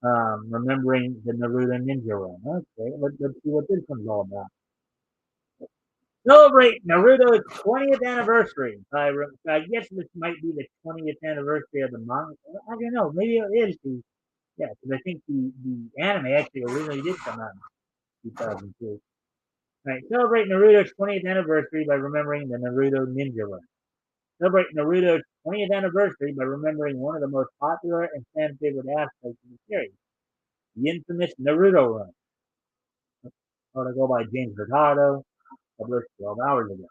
remembering the Naruto Ninja Run. Okay, let's see what this one's all about. Celebrate Naruto's 20th anniversary. I guess this might be the 20th anniversary of the manga. I don't know. Maybe it is. Yeah, because I think the anime actually originally did come out in 2002. All right, celebrate Naruto's 20th anniversary by remembering the Naruto Ninja Run. Celebrate Naruto's 20th anniversary by remembering one of the most popular and fan favorite aspects of the series, the infamous Naruto Run. Oh, to go by James Hurtado, published 12 hours ago.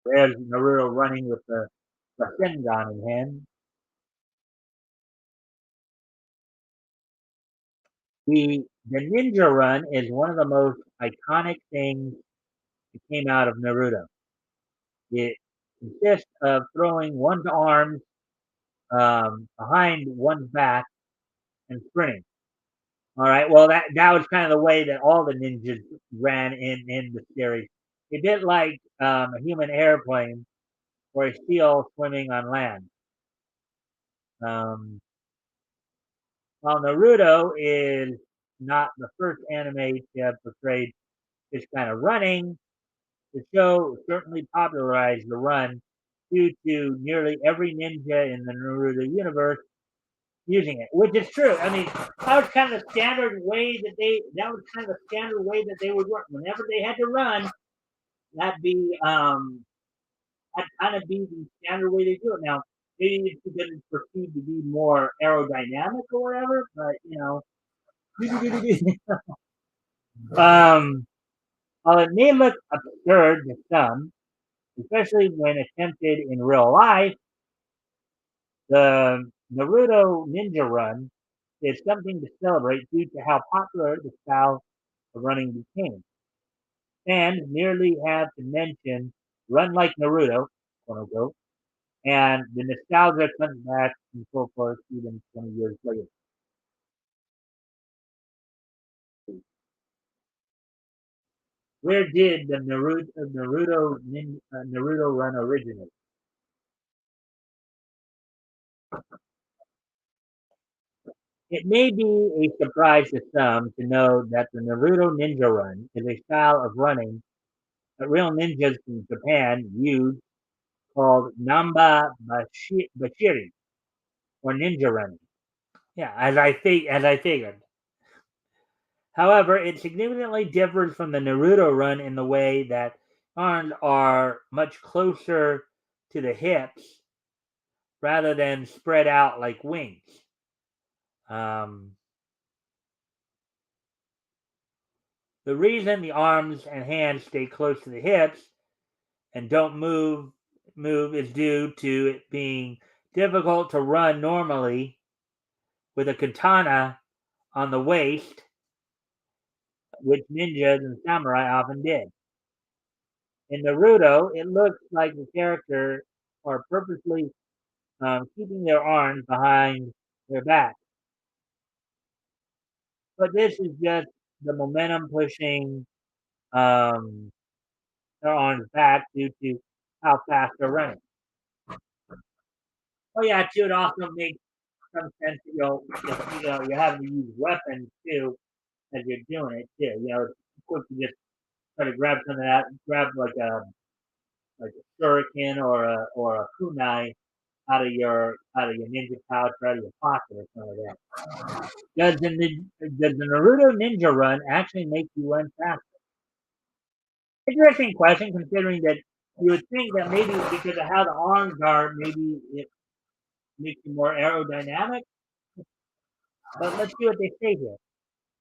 There's Naruto running with the Rasengan in hand. The Ninja Run is one of the most iconic things that came out of Naruto. It consists of throwing one's arms behind one's back and sprinting. All right. Well, that was kind of the way that all the ninjas ran in the series. They did like a human airplane or a seal swimming on land. Um, while Naruto is not the first anime to have portrayed this kind of running, the show certainly popularized the run due to nearly every ninja in the Naruto universe using it, which is true. I mean, that was kind of the standard way that was kind of the standard way that they would run. Whenever they had to run, that'd be that kind of be the standard way they do it. Now, maybe it's going to perceived to be more aerodynamic or whatever, but um, while it may look absurd to some, especially when attempted in real life, the Naruto Ninja Run is something to celebrate due to how popular the style of running became. Fans merely have to mention "Run Like Naruto," quote unquote, and the nostalgia comes back in full force even 20 years later. Where did the Naruto run originate? It may be a surprise to some to know that the Naruto Ninja Run is a style of running that real ninjas from Japan use called Bashiri, or ninja running. Yeah, as I figured. However, it significantly differs from the Naruto run in the way that arms are much closer to the hips rather than spread out like wings. Um, the reason the arms and hands stay close to the hips and don't move is due to it being difficult to run normally with a katana on the waist, which ninjas and samurai often did. In Naruto, it looks like the character are purposely keeping their arms behind their back. But this is just the momentum pushing um, their arms back due to how fast they're running. Oh yeah, too. It also makes some sense. You're having to use weapons too as you're doing it too. It's quick to just try to grab some of that, grab like a shuriken or a kunai out of your ninja pouch or out of your pocket or something like that. Does the Naruto Ninja Run actually make you run faster? Interesting question, considering that you would think that maybe because of how the arms are, maybe it makes you more aerodynamic. But let's see what they say here.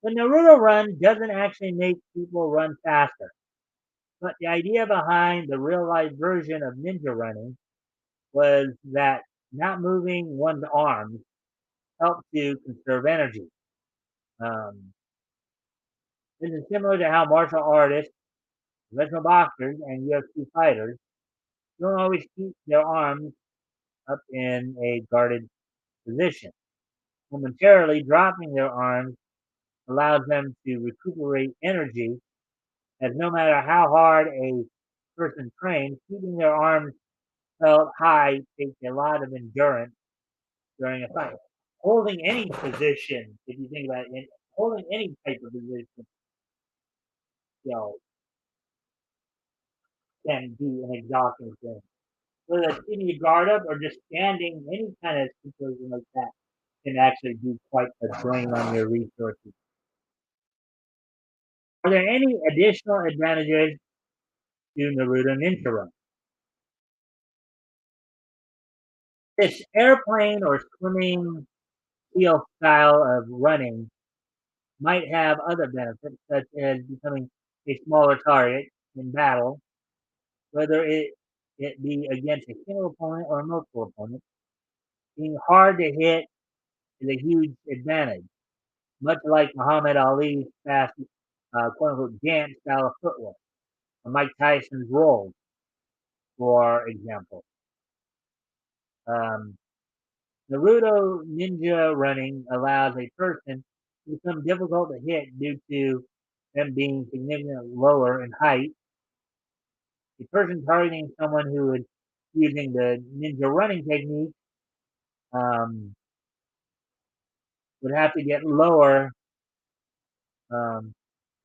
The Naruto Run doesn't actually make people run faster, but the idea behind the real life version of ninja running was that not moving one's arms helped to conserve energy. Um, this is similar to how martial artists, professional boxers, and UFC fighters don't always keep their arms up in a guarded position. Momentarily dropping their arms allows them to recuperate energy, as no matter how hard a person trains, keeping their arms held high takes a lot of endurance during a fight. Holding any position, if you think about it, holding any type of position, you know, can be an exhausting thing. Whether that's keeping your guard up or just standing, any kind of situation like that can actually be quite a drain on your resources. Are there any additional advantages to Naruto Ninja Run? This airplane or swimming field style of running might have other benefits, such as becoming a smaller target in battle, whether it be against a single opponent or multiple opponents. Being hard to hit is a huge advantage, much like Muhammad Ali's fast, quote unquote, dance style of footwork, or Mike Tyson's roll, for example. Um, Naruto ninja running allows a person to become difficult to hit due to them being significantly lower in height. A person targeting someone who is using the ninja running technique um, would have to get lower to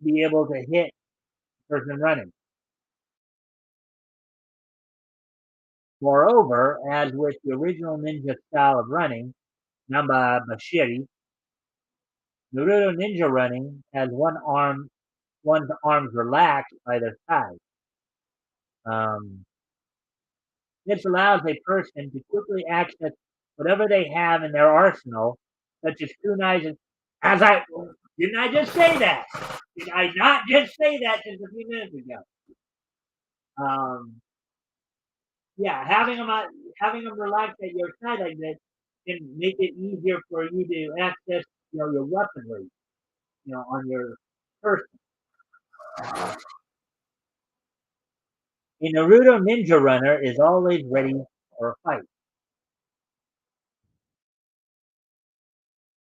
be able to hit the person running. Moreover, as with the original ninja style of running, Namba Bashiri, Naruto ninja running has one's arms relaxed by their sides. Um, this allows a person to quickly access whatever they have in their arsenal, such as kunais. As I didn't I just say that? Did I not just say that just a few minutes ago? Um, yeah, having them relaxed at your side like that can make it easier for you to access, your weaponry, on your person. A Naruto ninja runner is always ready for a fight.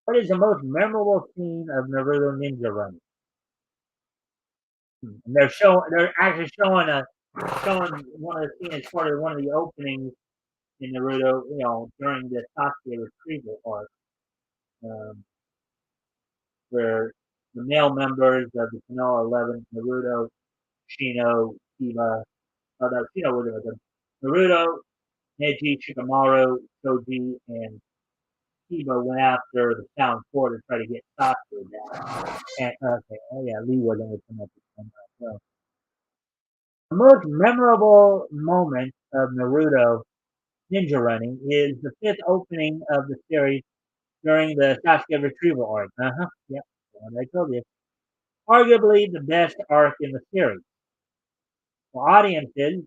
What is the most memorable scene of Naruto ninja running? And they're actually showing one of the scenes as part of one of the openings in Naruto, during the Sasuke retrieval arc, um, where the male members of the Konoha 11, Naruto, Shino, Kiba, no, Shino wasn't with them. Naruto, Neji, Shikamaru, Choji, and Kiba went after the Town 4 to try to get Sasuke down. And, okay, oh yeah, Lee wasn't with them at the time. So. The most memorable moment of Naruto ninja running is the fifth opening of the series during the Sasuke retrieval arc. Yep, what I told you. Arguably the best arc in the series. For audiences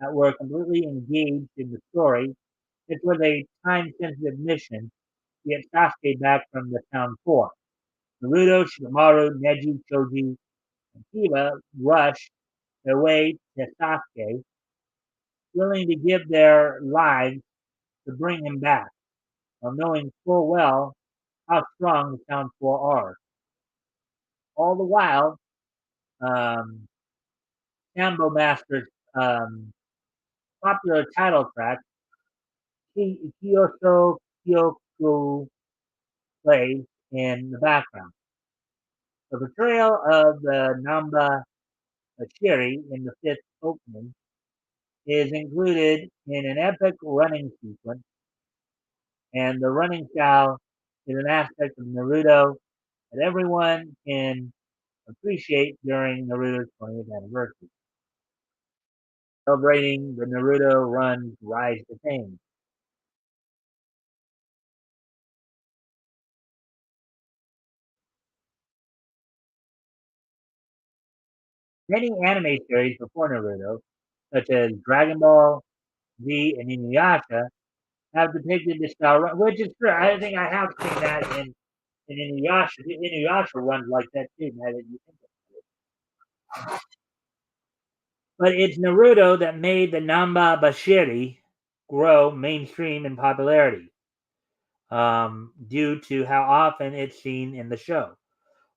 that were completely engaged in the story, this was a time-sensitive mission to get Sasuke back from the Town 4. Naruto, Shikamaru, Neji, Choji, and Kiba rushed their way to Sasuke, willing to give their lives to bring him back, while knowing full well how strong the Town 4 are. All the while, um, Sambo Master's popular title track, Kiyoso Kyoku, plays in the background. The portrayal of the Namba Ashiri in the fifth opening is included in an epic running sequence, and the running style is an aspect of Naruto that everyone can appreciate during Naruto's 20th anniversary, celebrating the Naruto run's rise to fame. Many anime series before Naruto, such as Dragon Ball Z and Inuyasha, have depicted this style, which is true. I think I have seen that in Inuyasha. Inuyasha runs like that too. Now that you think of it, but it's Naruto that made the Namba Bashiri grow mainstream in popularity, due to how often it's seen in the show.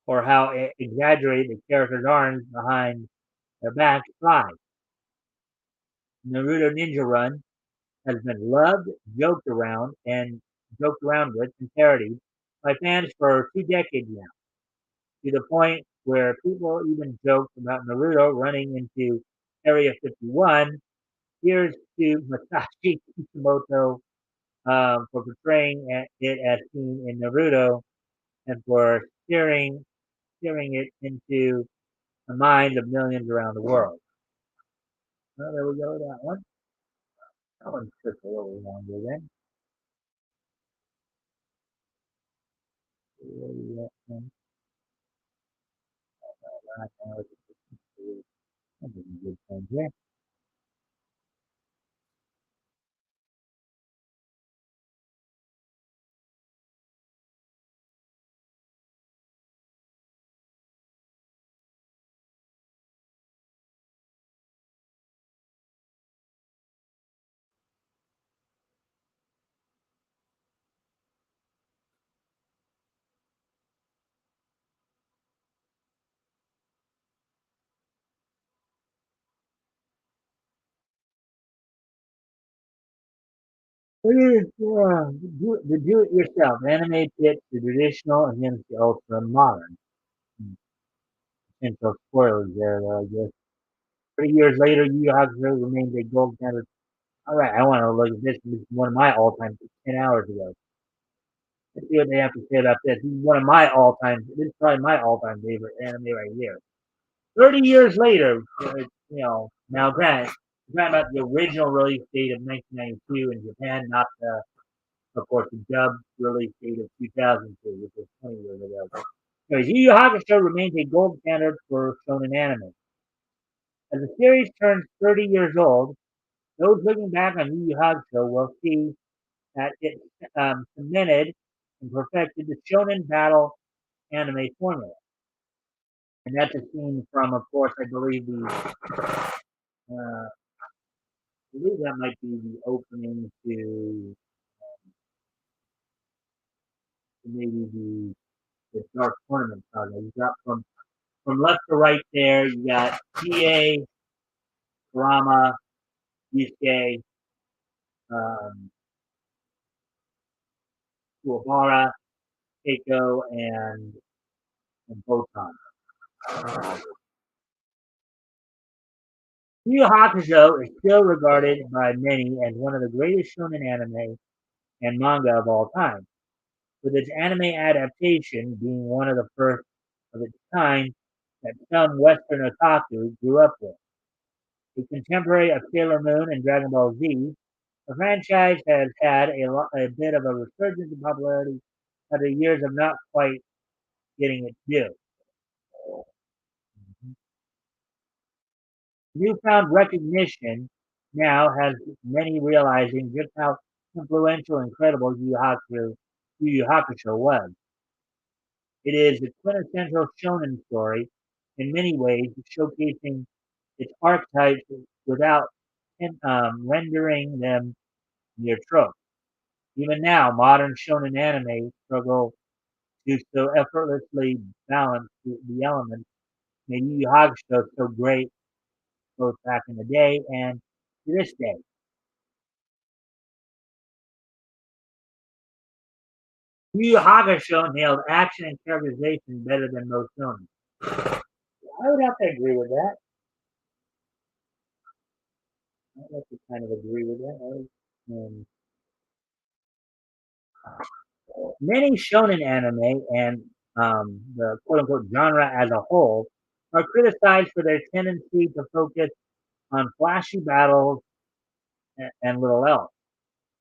or how exaggerated the character's arms behind their backs fly. Naruto Ninja Run has been loved, joked around with, and parodied by fans for 2 decades now, to the point where people even joked about Naruto running into Area 51. Here's to Masashi Kishimoto for portraying it as seen in Naruto and for steering it into the minds of millions around the world. Well, there we go with that one. That one took a little longer then. Good thing here. It is the do-it-yourself anime pits the traditional against the ultra modern. Potential spoilers there, though, I guess. 3 years later, Yu Yu Hakusho remains a gold standard. All right, I want to look at this. This is one of my all-time 10 hours ago. Let's see what they have to say about this. This is one of my all-time. This is probably my all-time favorite anime right here. 30 years later, now grant about the original release date of 1992 in Japan, not the, of course, the dubbed release date of 2002, which was 20 years ago. Anyways, Yu Yu Hakusho remains a gold standard for shonen anime. As the series turns 30 years old, those looking back on Yu Yu Hakusho will see that it cemented and perfected the shonen battle anime formula. And that's a scene from, of course, I believe that might be the opening to maybe the Dark Tournament saga. You got from left to right there. You got TA, Kurama, Yusuke, um, Kuwabara, Keiko, and Botan. Yu Yu Hakusho is still regarded by many as one of the greatest shonen anime and manga of all time, with its anime adaptation being one of the first of its kind that some Western otaku grew up with. A contemporary of Sailor Moon and Dragon Ball Z, the franchise has had a bit of a resurgence in popularity after years of not quite getting its due. Newfound recognition now has many realizing just how influential and incredible Yu Yu Hakusho was. It is a quintessential shonen story in many ways, showcasing its archetypes without rendering them near tropes. Even now, modern shonen anime struggle to so effortlessly balance the elements made Yu Yu Hakusho so great both back in the day and to this day. Yu Yu Hakusho nailed action and characterization better than most shonen. I would have to agree with that. I would have to kind of agree with that. Many shonen anime and the quote unquote genre as a whole are criticized for their tendency to focus on flashy battles and little else.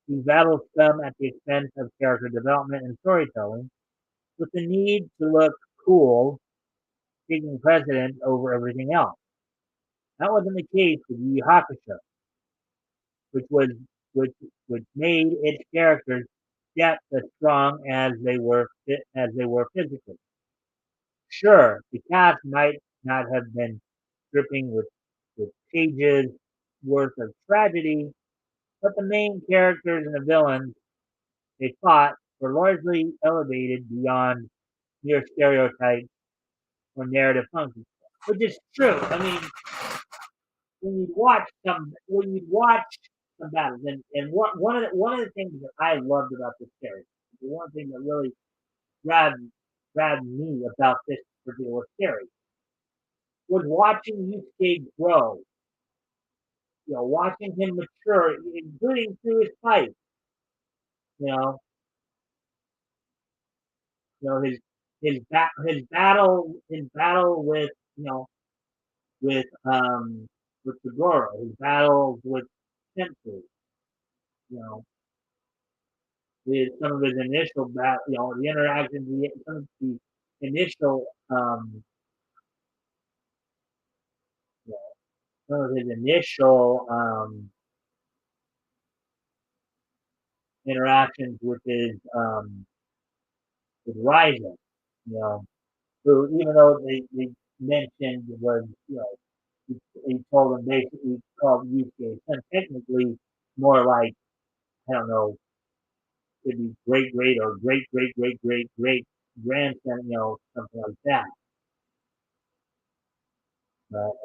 These battles come at the expense of character development and storytelling, with the need to look cool taking precedence over everything else. That wasn't the case with Yu Yu Hakusho, which was which which made its characters depth as strong as they were physically. Sure, the cast might not have been dripping with pages worth of tragedy, but the main characters and the villains they fought were largely elevated beyond mere stereotypes or narrative function, which is true. I mean, when you watch some battles, and one of the things that I loved about this series, the one thing that really grabbed grabbed me about this particular series was watching Yusuke grow. Watching him mature, including through his fight. You know, his battle with with Segura, his battles with Sensei. You know, some of his initial battle, the interactions, some of the initial you know, some of his initial interactions with Ryzen. You know, who even though they mentioned was he told him basically he called Yusuke son technically more like I don't know could be great or great grandson something like that. But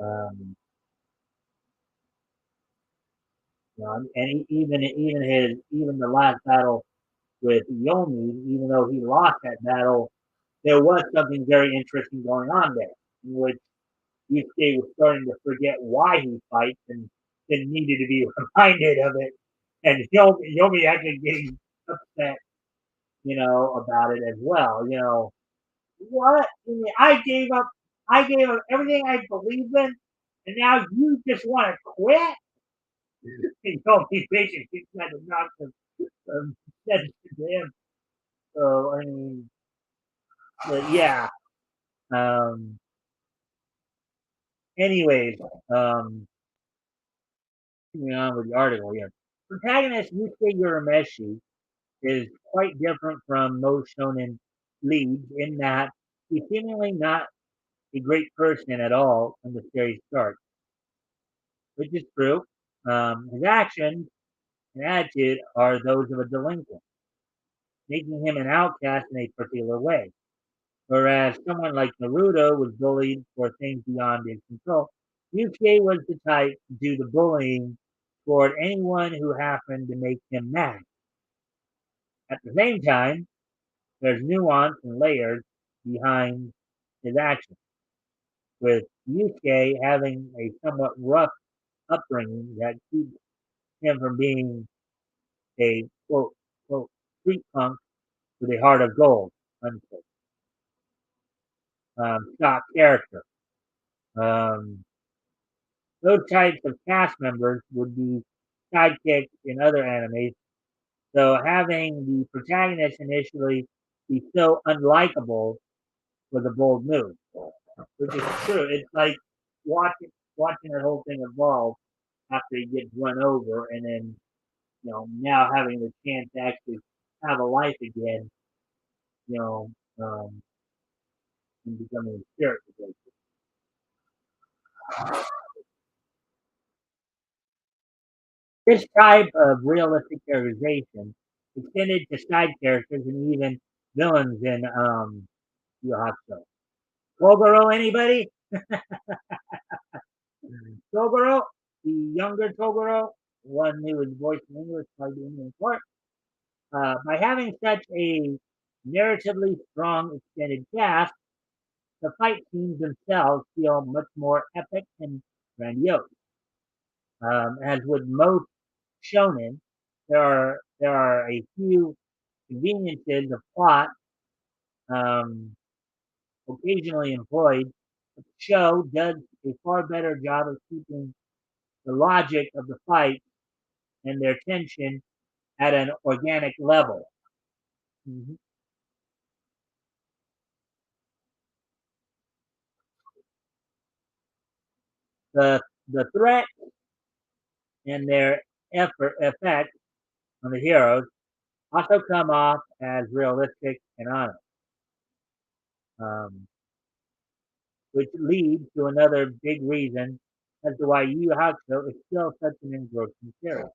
and even the last battle with Yomi, even though he lost that battle, there was something very interesting going on there, in which Yusuke was starting to forget why he fights and needed to be reminded of it. And Yomi actually getting upset, about it as well. What? I gave up everything I believed in, and now you just want to quit? And Yomi basically tried to knock some sense into him. So I mean, but yeah. Um. Anyways, um, continuing on with the article here. Protagonist Yusuke Urameshi is quite different from most shonen leads in that he's seemingly not a great person at all when the series starts, which is true. His actions and attitude are those of a delinquent, making him an outcast in a particular way. Whereas someone like Naruto was bullied for things beyond his control, Yusuke was the type to do the bullying toward anyone who happened to make him mad. At the same time, there's nuance and layers behind his actions, with Yusuke having a somewhat rough upbringing that keeps him from being a quote street punk with a heart of gold, unquote. Stock character. Um, those types of cast members would be sidekicks in other animes, so having the protagonist initially be so unlikable was a bold move, which is true. It's like watching that whole thing evolve after he gets run over, and then now having the chance to actually have a life again, you know, um, and becoming a spirit. This type of realistic characterization extended to side characters and even villains in Yu Hakusho. Toguro, anybody? Toguro, the younger Toguro, one who is voiced in English by the Indian court. By having such a narratively strong extended cast, the fight scenes themselves feel much more epic and grandiose. As with most shonen, there are a few conveniences of plot um, occasionally employed, but the show does a far better job of keeping the logic of the fight and their tension at an organic level. Mhm. The threat and their effect on the heroes also come off as realistic and honest, um, which leads to another big reason as to why Yu Yu Hakusho is still such an engrossing series.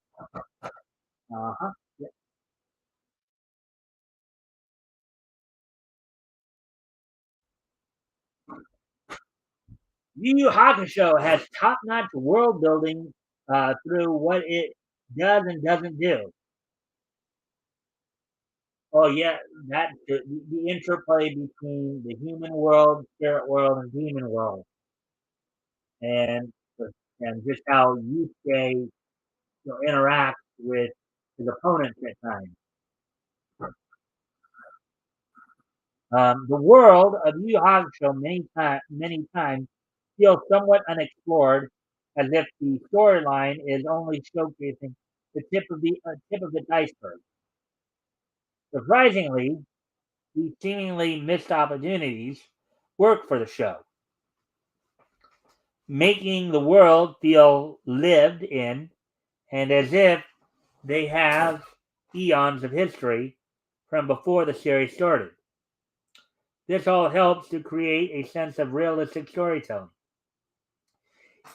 Uh-huh. Yeah. Yu Yu Hakusho has top-notch world building through what it does and doesn't do. Oh yeah, that the interplay between the human world, spirit world, and demon world, and and just how Yusuke interacts with his opponents at times. The world of Yu Yu Hakusho many times feels somewhat unexplored, as if the storyline is only showcasing the tip of the iceberg. Surprisingly, these seemingly missed opportunities work for the show, making the world feel lived in and as if they have eons of history from before the series started. This all helps to create a sense of realistic storytelling.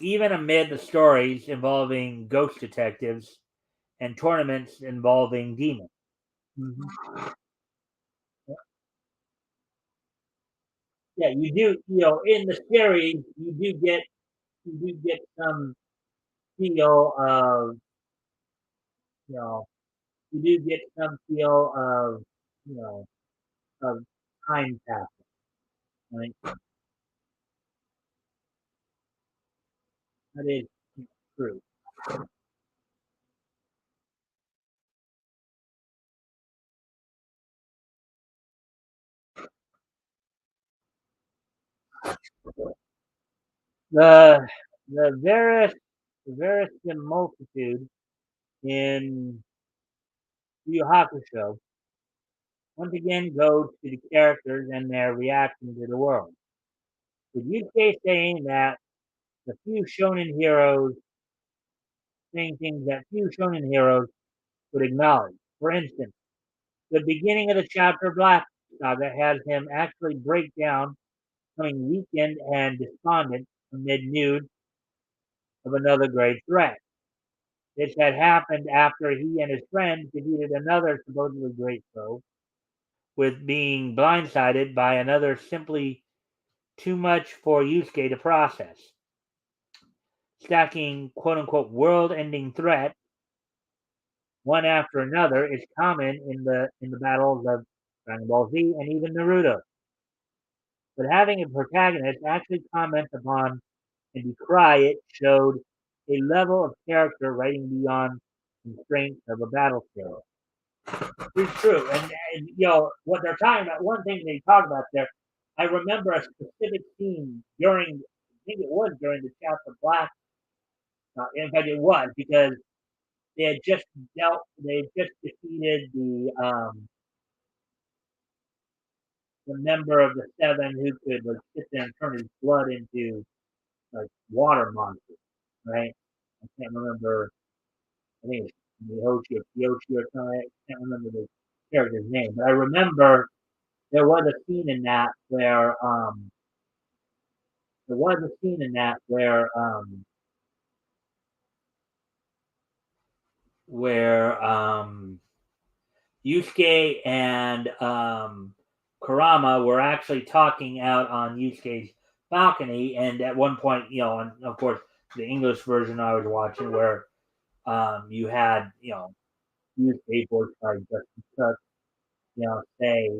Even amid the stories involving ghost detectives and tournaments involving demons. Mhm. Yeah, you do. In the series, you do get some feel of you know you do get some feel of you know of time passing. Right? That is true. The the verisimilitude in Yu Yu Hakusho once again goes to the characters and their reaction to the world. Would you say saying that the few shonen heroes saying things that few shonen heroes would acknowledge? For instance, the beginning of the chapter Black Saga has him actually break down, becoming weakened and despondent amid news of another great threat. This had happened after he and his friends defeated another supposedly great foe, with being blindsided by another simply too much for Yusuke to process. Stacking quote unquote world ending threat one after another is common in the battles of Dragon Ball Z and even Naruto. But having a protagonist actually comment upon and decry it showed a level of character writing beyond constraints of a battlefield. It's true, and what they're talking about. One thing they talk about there, I remember a specific scene during. I think it was during the chapter Black. In fact, it was because they had just defeated the member of the seven who could like sit there and turn his blood into like water monsters, right? I can't remember. I think it's Mihoshi or Kiyoshi or something. I can't remember the character's name, but I remember there was a scene in that where Yusuke and Kurama were actually talking out on Yusuke's balcony, and at one point, and of course, the English version I was watching, where you had Yusuke voiced by Justin Cook, say,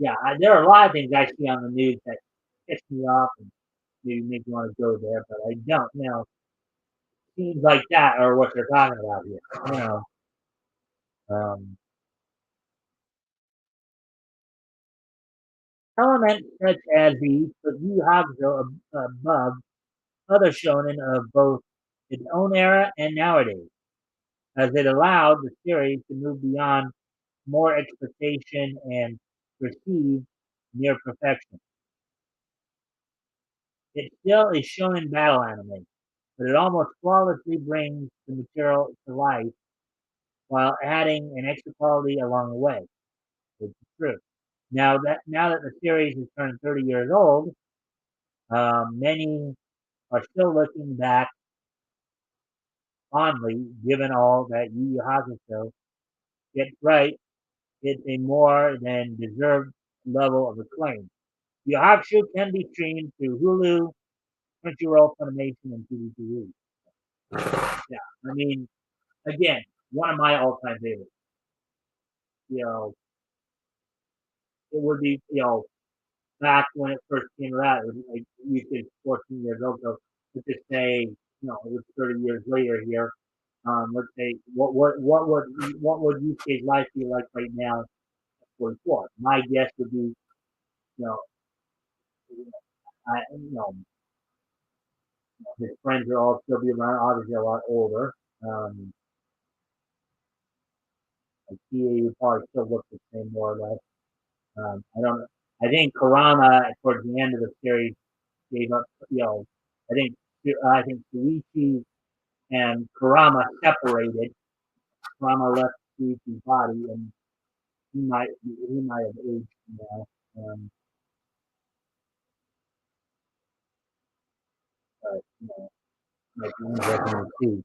there are a lot of things I see on the news that piss me off and maybe make me want to go there, but I don't. Scenes like that are what they're talking about here. Um, Elements such as these put Yu Hakusho above other shonen of both its own era and nowadays, as it allowed the series to move beyond more expectation and perceived near perfection. It still is shonen battle anime, but it almost flawlessly brings the material to life while adding an extra quality along the way, which is true. Now that the series has turned 30 years old, many are still looking back fondly, given all that Yu Yu Hakusho gets right. It's a more than deserved level of acclaim. Yu Yu Hakusho can be streamed through Hulu, Crunchyroll, Funimation, and TV. Yeah, I mean, again, one of my all-time favorites. You know, it would be back when it first came out. It was like you said, 14 years old. So let's just say it was 30 years later here. Let's say what would UK's life be like right now at 44? My guess would be know his friends are all still be around, obviously a lot older. Um, like he probably still looks the same more or less. I don't know. I think Karama towards the end of the series gave up. I think Suichi and Karama separated. Karama left Suichi's body, and he might have aged now. But might be interesting to see.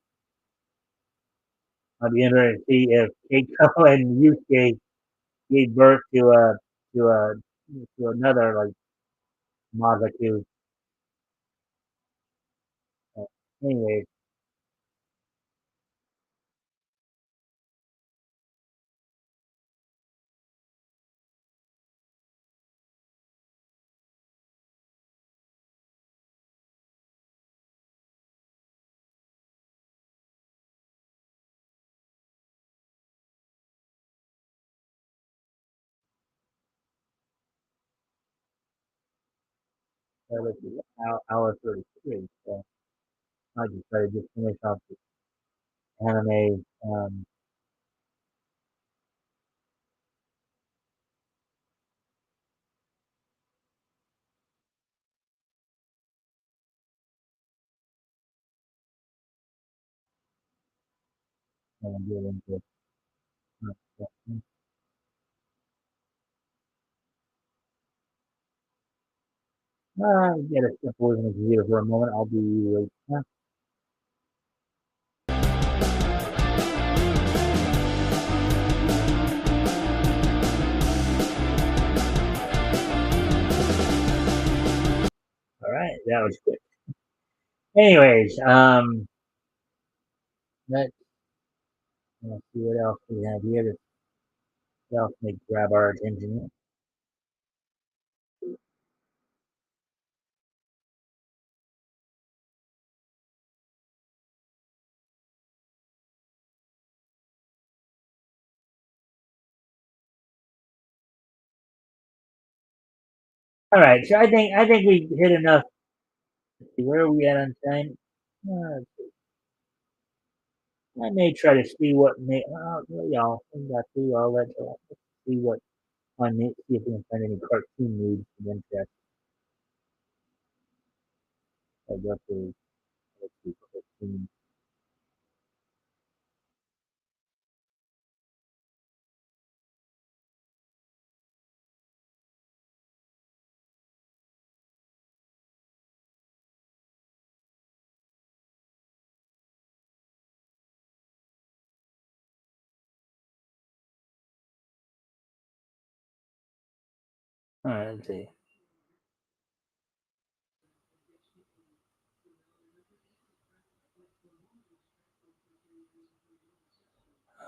I'd be interested to see if Keiko and Yusuke gave birth to a to another like Mazaku. Uh, anyway, that was hour 33. So I just try to just finish off the anime. And get into get a step away from the computer for a moment. I'll be right back. All right, that was good. Anyways, let's see what else we have here. This else may grab our attention. All right, so I think we hit enough. Let's see, where are we at on time? Uh, I may try to see what may. We got to. Let's see what on it. See if we can find any cartoon news of interest. I got to let's see cartoon. All right, let's see.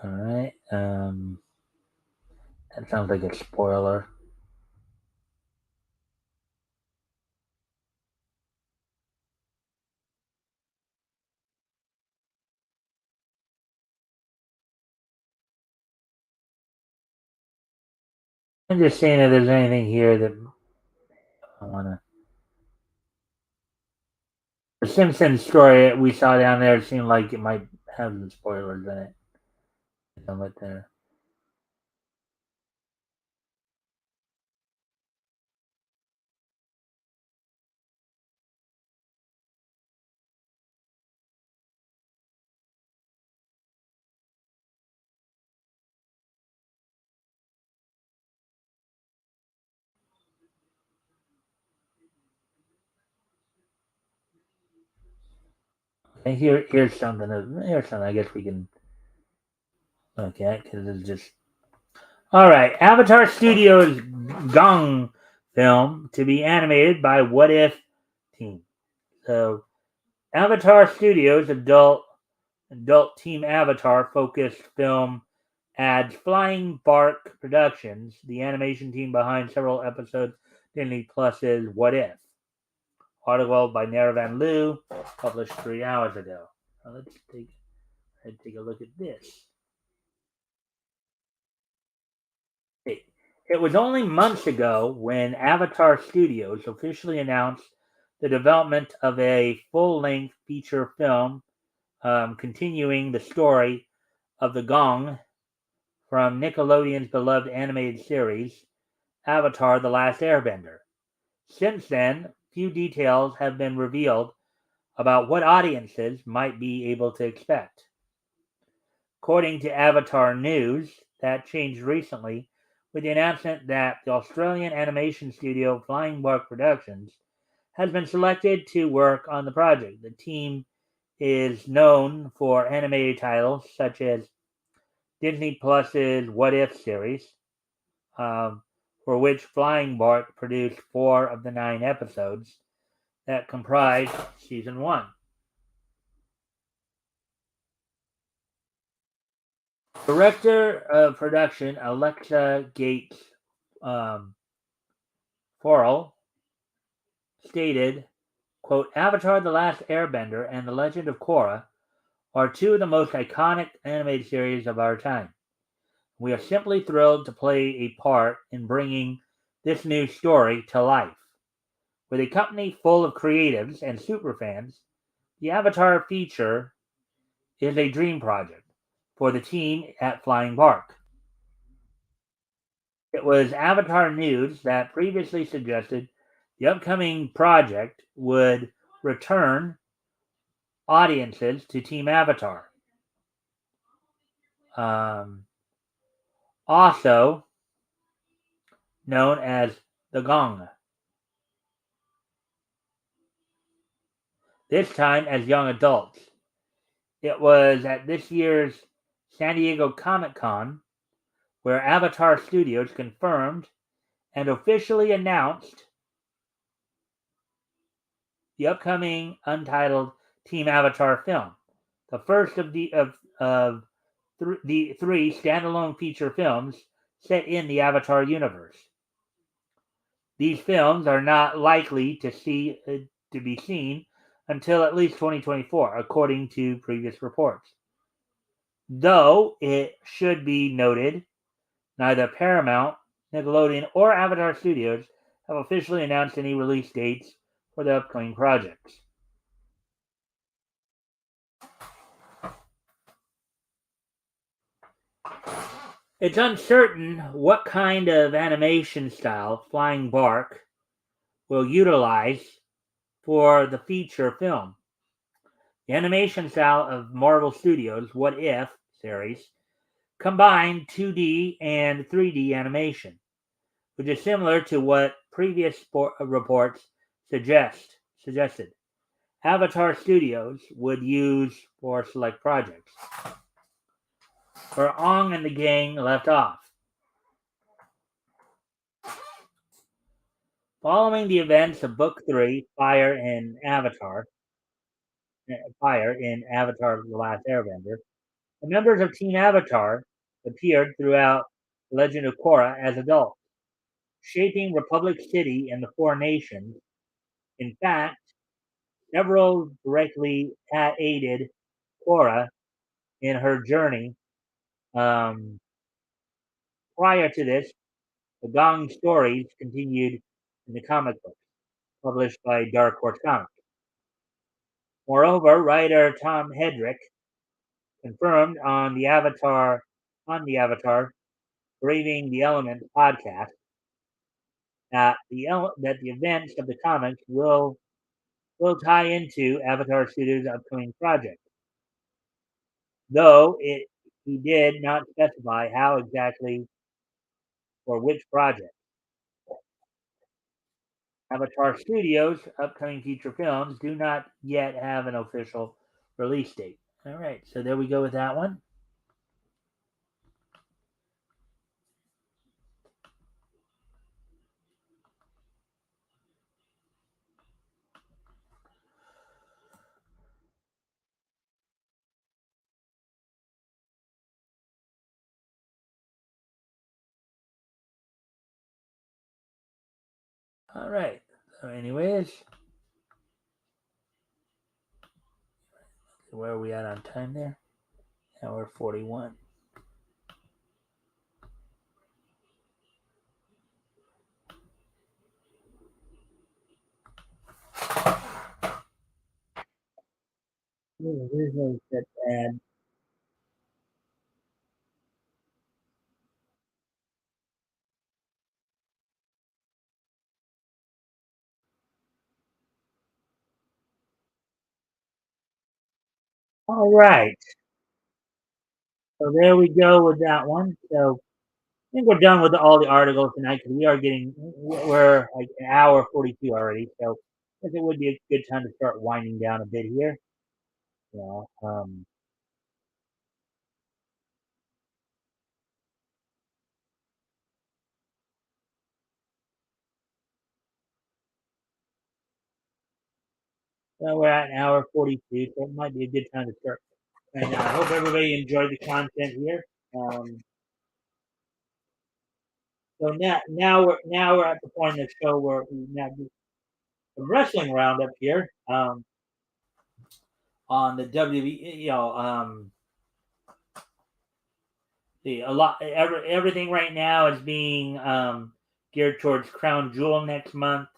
All right. That sounds like a spoiler. I'm just saying if there's anything here that I wanna. The Simpsons story we saw down there seemed like it might have some spoilers in it. Right there. And here's something. Here's something. I guess we can look at because it's just all right. Avatar Studios Gong film to be animated by What If team. So, Avatar Studios adult Team Avatar focused film adds Flying Bark Productions, the animation team behind several episodes Disney Plus's What If. Article by Naravan Liu, published 3 hours ago. Now let's take a look at this. It was only months ago when Avatar Studios officially announced the development of a full-length feature film continuing the story of the Gong from Nickelodeon's beloved animated series, Avatar: The Last Airbender. Since then, few details have been revealed about what audiences might be able to expect. According to Avatar News, that changed recently with the announcement that the Australian animation studio Flying Bark Productions has been selected to work on the project. The team is known for animated titles such as Disney Plus's What If series, for which Flying Bark produced 4 of the 9 episodes that comprise season 1. Director of production Alexa Gates Forel stated, quote, Avatar: The Last Airbender and The Legend of Korra are 2 of the most iconic animated series of our time. We are simply thrilled to play a part in bringing this new story to life. With a company full of creatives and superfans, the Avatar feature is a dream project for the team at Flying Bark. It was Avatar News that previously suggested the upcoming project would return audiences to Team Avatar. Also known as the Gong. This time as young adults. It was at this year's San Diego Comic-Con where Avatar Studios confirmed and officially announced the upcoming untitled Team Avatar film, the first of the 3 standalone feature films set in the Avatar universe. These films are not likely to be seen until at least 2024, according to previous reports. Though it should be noted, neither Paramount, Nickelodeon, or Avatar Studios have officially announced any release dates for the upcoming projects. It's uncertain what kind of animation style Flying Bark will utilize for the feature film. The animation style of Marvel Studios' What If series combined 2D and 3D animation, which is similar to what previous reports suggested Avatar Studios would use for select projects. Where Ong and the gang left off. Following the events of Book 3, Fire in Avatar: The Last Airbender, the members of Team Avatar appeared throughout The Legend of Korra as adults, shaping Republic City and the 4 nations. In fact, several directly aided Korra in her journey. Prior to this, the Gong stories continued in the comic books, published by Dark Horse Comics. Moreover, writer Tom Hedrick confirmed on the Avatar Braving the Elements podcast that the events of the comics will tie into Avatar Studios' upcoming project, though he did not specify how exactly or which project. Avatar Studios' upcoming feature films do not yet have an official release date. All right, so there we go with that one. All right. So, anyways, where are we at on time there? Hour 41. There's no set ad. All right. So there we go with that one. So I think we're done with all the articles tonight because we're like an hour 42 already. So I think it would be a good time to start winding down a bit here. You know, so we're at an hour 42, so it might be a good time to start. And I hope everybody enjoyed the content here. Um, so now we're at the point in the show where we now do a wrestling roundup here on the WWE. Everything right now is being geared towards Crown Jewel next month.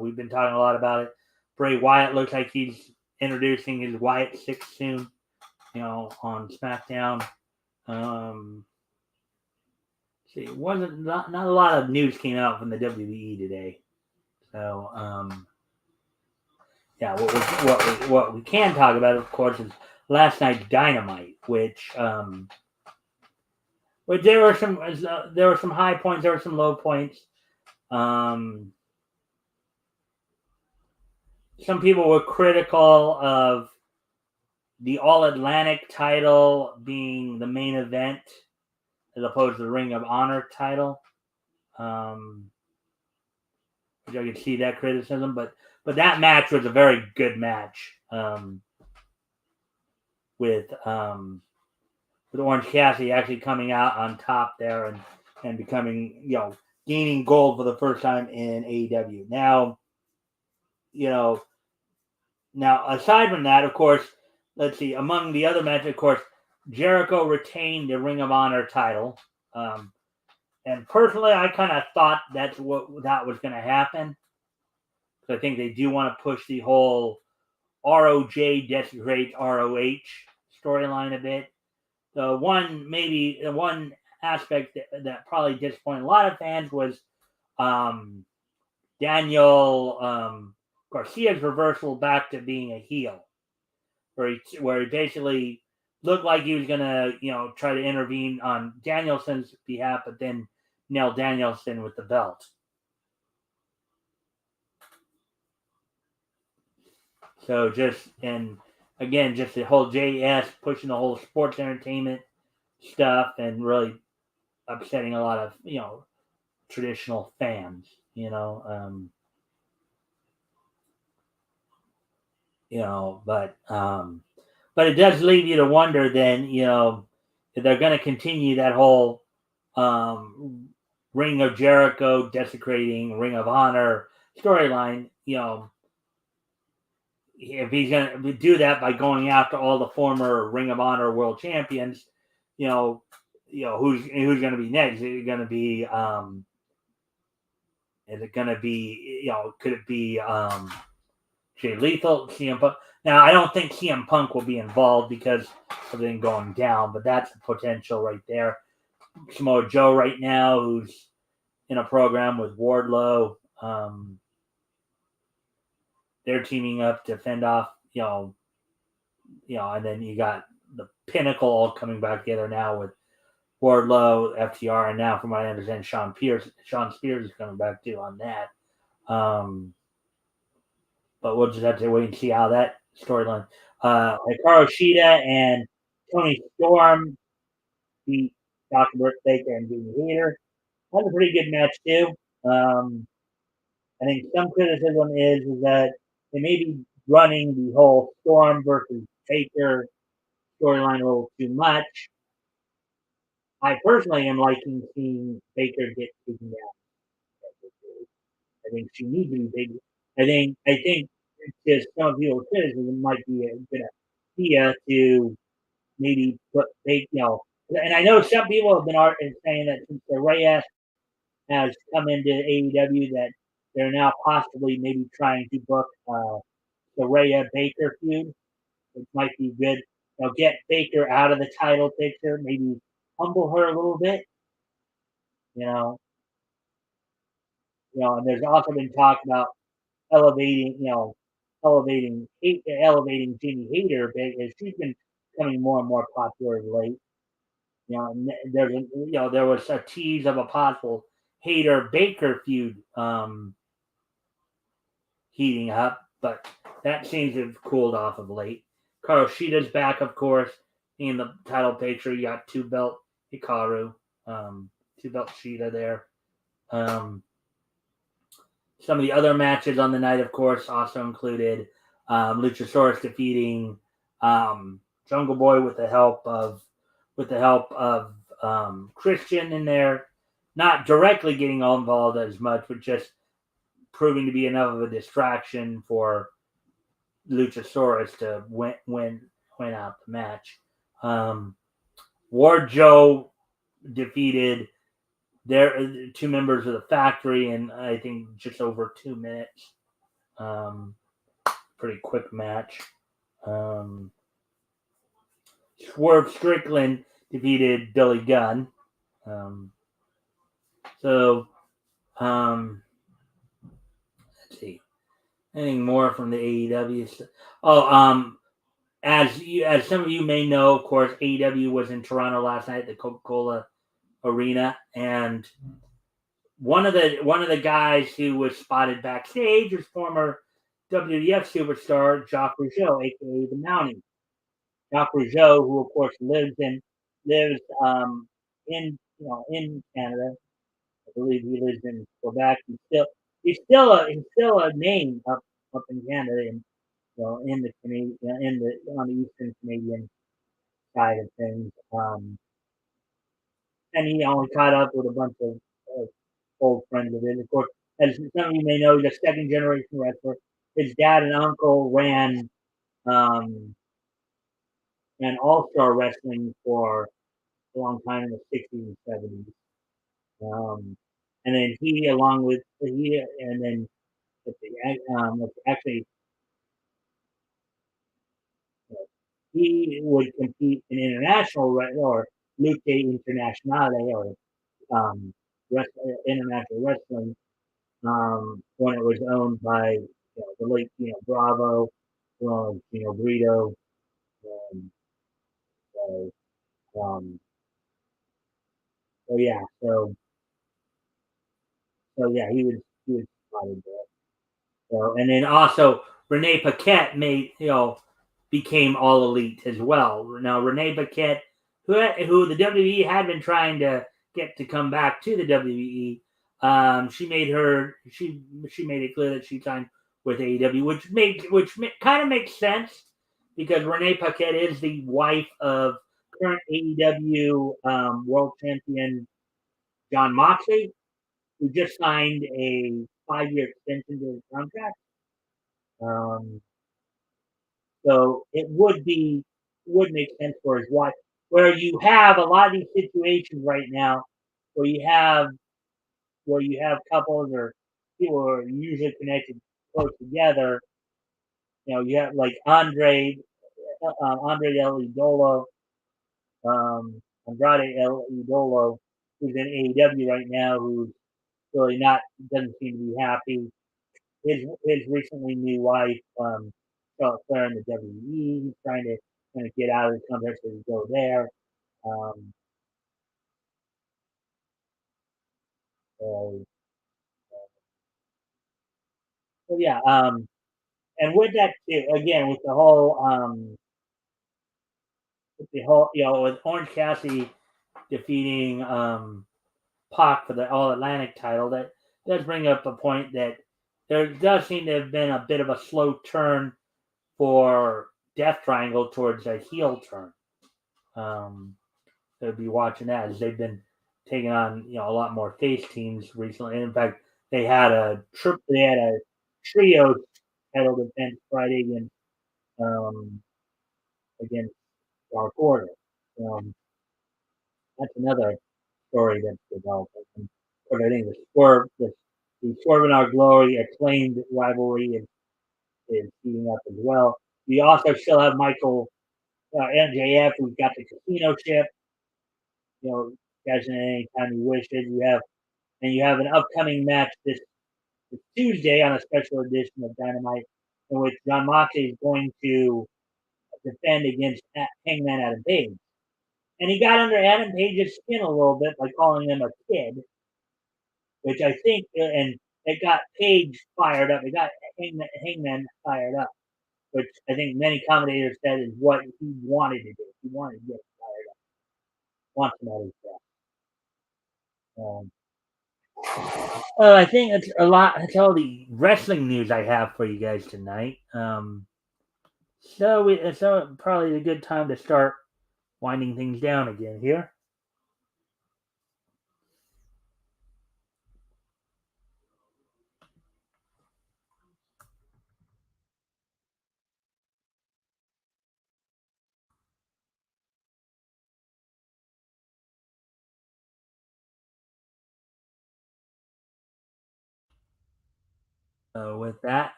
We've been talking a lot about it. Bray Wyatt looks like he's introducing his Wyatt Six soon. On SmackDown. Um, see, wasn't not a lot of news came out from the WWE today. So yeah, what we can talk about, of course, is last night's Dynamite, which there were some high points, there were some low points. Um, some people were critical of the All Atlantic title being the main event as opposed to the Ring of Honor title. Um, which I could see that criticism, but that match was a very good match with Orange Cassidy actually coming out on top there and becoming gaining gold for the first time in AEW. You know Now, aside from that, of course, let's see. Among the other matches, of course, Jericho retained the Ring of Honor title, um, and personally, I kind of thought that's what that was going to happen. So I think they do want to push the whole ROJ desecrates ROH storyline a bit. The one aspect that probably disappointed a lot of fans was um, Daniel Garcia's reversal back to being a heel, where he basically looked like he was gonna, try to intervene on Danielson's behalf, but then nail Danielson with the belt. So just the whole JS pushing the whole sports entertainment stuff and really upsetting a lot of traditional fans. You know, but it does leave you to wonder then, if they're going to continue that whole um, Ring of Jericho desecrating Ring of Honor storyline, if he's going to do that by going after all the former Ring of Honor world champions, you know, who's going to be next? Is it going to be, could it be Jay Lethal, CM Punk? Now, I don't think CM Punk will be involved because of everything going down, but that's the potential right there. Samoa Joe right now, who's in a program with Wardlow. They're teaming up to fend off, and then you got the Pinnacle all coming back together now with Wardlow, FTR, and now, from what I understand, Sean Spears is coming back too on that. But we'll just have to wait and see how that storyline. Hikaru Shida and Tony Storm beat Dr. Britt Baker and Jamie Hayter. That was a pretty good match too. Um, I think some criticism is that they may be running the whole Storm versus Baker storyline a little too much. I personally am liking seeing Baker get taken down. think she needs to be big. I think just some people's criticism might be a good idea to maybe put and I know some people have been saying that since the Reyes has come into AEW that they're now possibly maybe trying to book the Rhea Baker feud, which might be good. Get Baker out of the title picture, maybe humble her a little bit, you know. And there's also been talk about elevating, elevating Jamie Hayter a bit as she's been becoming more and more popular of late. There was a tease of a possible Hayter Baker feud heating up, but that seems to have cooled off of late. Karoshida's back, of course, in the title picture. You got 2-belt Hikaru, 2-belt Shida there. Some of the other matches on the night, of course, also included Luchasaurus defeating Jungle Boy with the help of Christian in there. Not directly getting all involved as much, but just proving to be enough of a distraction for Luchasaurus to win out the match. Ward Joe defeated their 2 members of the factory in I think just over 2 minutes. Pretty quick match. Swerve Strickland defeated Billy Gunn. Let's see. Anything more from the AEW? As some of you may know, of course, AEW was in Toronto last night at the Coca-Cola Arena, and one of the guys who was spotted backstage was former WWF superstar Jacques Rougeau, aka the Mountie. Jacques Rougeau, who of course lives in Canada. I believe he lives in Quebec. He's still a name up in Canada, and in the Canadian on the Eastern Canadian side of things. And he only caught up with a bunch of old friends of his. Of course, as some of you may know, he's a second generation wrestler. His dad and uncle ran All-Star Wrestling for a long time in the 60s and 70s. And then actually he would compete in international or Lucha Internationale or international wrestling when it was owned by the late Bravo, Brito. So, so yeah, he was spotted there. So, and then also Renee Paquette became All Elite as well. Now Renee Paquette, who the WWE had been trying to get to come back to the WWE, she made it clear that she signed with AEW, which kind of makes sense because Renee Paquette is the wife of current AEW World Champion Jon Moxley, who just signed a 5-year extension to his contract. So it would make sense for his wife. Where you have a lot of these situations right now, where you have couples or people who are usually connected close together. You have like Andre El Idolo, Andrade El Idolo, who's in AEW right now, who's really doesn't seem to be happy. His recently new wife, Charlotte Flair in the WWE. He's trying to kind of get out of the contract so he go there. So yeah, and with that again, with the whole with Orange Cassidy defeating Pac for the All Atlantic title, that does bring up a point that there does seem to have been a bit of a slow turn for Death Triangle towards a heel turn. They'll be watching that as they've been taking on a lot more face teams recently. And in fact, they had a trio title defense Friday um, against Dark Order. Um, that's another story that's developing. And of course, I think the Swerve in Our Glory acclaimed rivalry is heating up as well. We also still have Michael MJF, who's got the casino ship. Cash in anytime he wishes. You have an upcoming match this Tuesday on a special edition of Dynamite, in which John Moxley is going to defend against Hangman Adam Page. And he got under Adam Page's skin a little bit by calling him a kid, which I think, and it got Page fired up. It got Hangman fired up, which I think many commentators said is what he wanted to do. He wanted to get fired up. Wants him out of his I think that's a lot. That's all the wrestling news I have for you guys tonight. So probably a good time to start winding things down again here.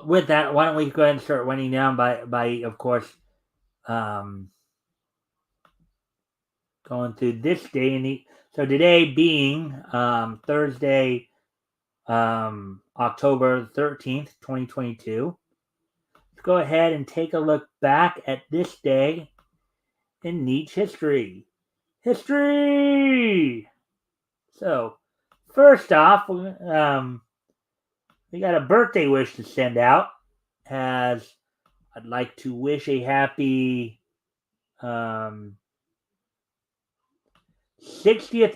With that, why don't we go ahead and start winding down by of course, um, going through this day so today being Thursday, October 13th, 2022. Let's go ahead and take a look back at this day in Nietzsche history. History. So, first off, we got a birthday wish to send out. As I'd like to wish a happy 60th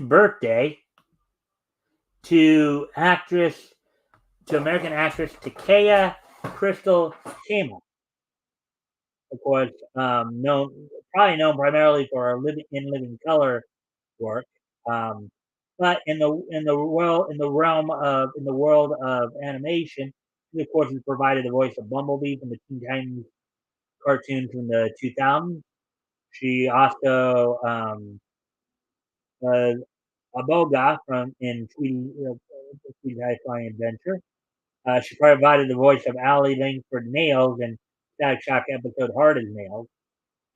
birthday to American actress Takaya Crystal Kama. Of course, probably known primarily for her Living Color work. But in the world of animation, she of course has provided the voice of Bumblebee from the Teen Titans cartoons from the 2000s. She also was Aboga from in Tweety Flying Adventure. She provided the voice of Allie Langford Nails in Static Shock episode Hard as Nails,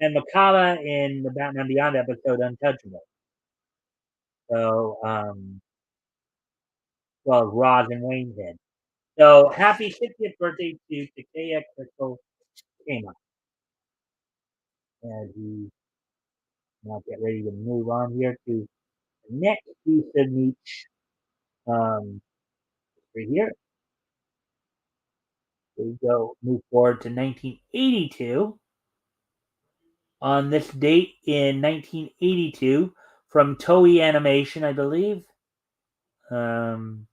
and Makala in the Batman Beyond episode Untouchable. So, well, Roz and Wayne's Head. So, happy 60th birthday to Takaya Crystal Kama. As we now get ready to move on here to the next piece of niche right here. We move forward to 1982. On this date in 1982, from Toei Animation, I believe. From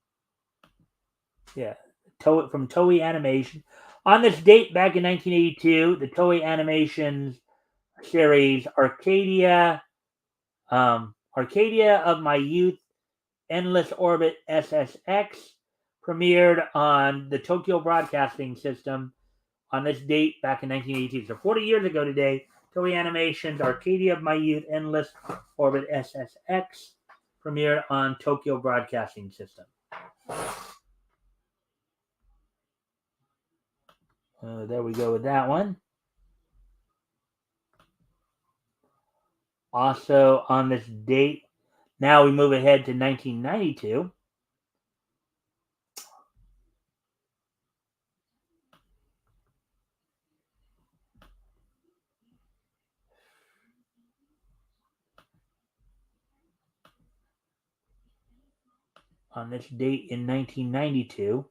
Toei Animation. On this date back in 1982, the Toei Animations series Arcadia of My Youth, Endless Orbit SSX, premiered on the Tokyo Broadcasting System on this date back in 1982. So 40 years ago today, Toei Animations Arcadia of My Youth, Endless Orbit SSX, premiered on Tokyo Broadcasting System. There we go with that one. Also on this date, now we move ahead to 1992. On this date in 1992,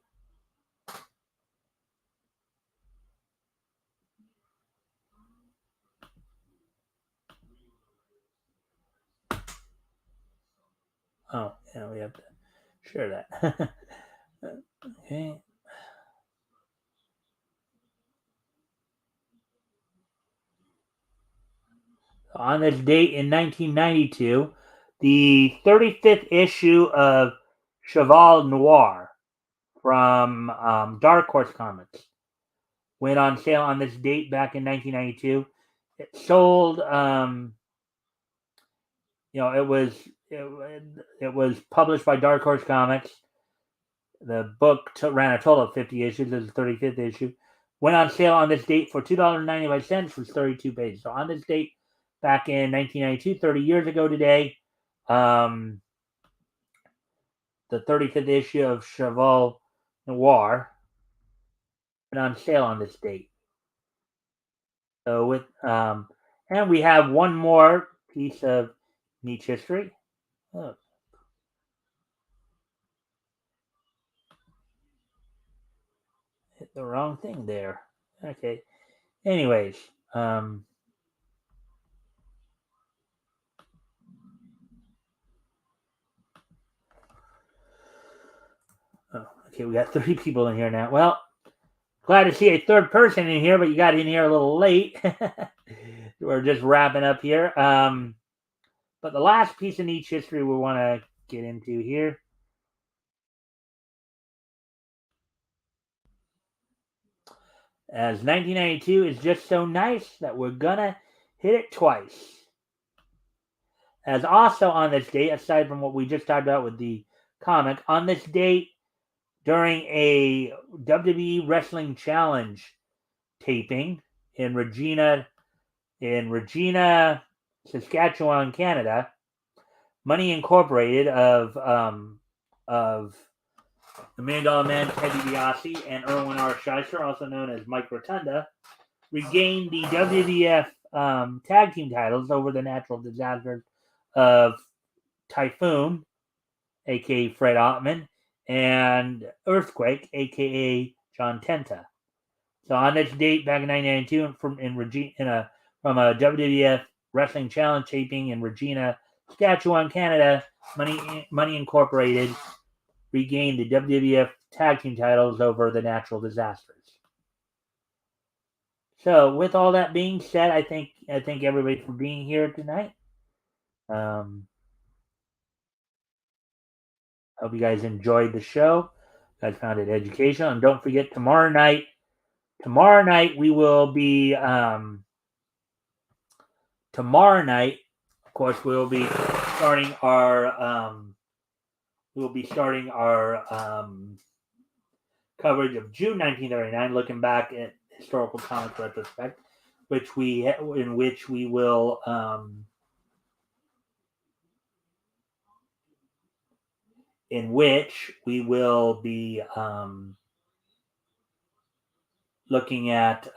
oh, yeah, we have to share that. Okay. On this date in 1992, The 35th issue of Cheval Noir from Dark Horse Comics went on sale on this date back in 1992. It sold, it was published by Dark Horse Comics. The book ran a total of 50 issues. This is the 35th issue. Went on sale on this date for $2.95, was 32 pages. So on this date, back in 1992, 30 years ago today, the 35th issue of Cheval Noir went on sale on this date. So and we have one more piece of niche history. Oh. Hit the wrong thing there. Okay. Anyways, okay, we got 3 people in here now. Well, glad to see a third person in here, but you got in here a little late. We're just wrapping up here. But the last piece of niche history we want to get into here. As 1992 is just so nice that we're gonna hit it twice. As also on this date, aside from what we just talked about with the comic, on this date, during a WWE Wrestling Challenge taping in Regina, Saskatchewan, Canada, Money Incorporated of the $1 Million Man, Teddy DiBiase, and Erwin R. Scheister, also known as Mike Rotunda, regained the WWF tag team titles over the natural disasters of Typhoon, a.k.a. Fred Ottman, and Earthquake, a.k.a. John Tenta. So on this date, back in 1992, from a WWF Wrestling Challenge taping in Regina, Saskatchewan, Canada, Money Incorporated regained the WWF tag team titles over the natural disasters. So with all that being said, I thank everybody for being here tonight. Hope you guys enjoyed the show. You guys found it educational. And don't forget, tomorrow night we will be of course, we'll be starting our coverage of June 1939, looking back at historical comic retrospect, in which we will be looking at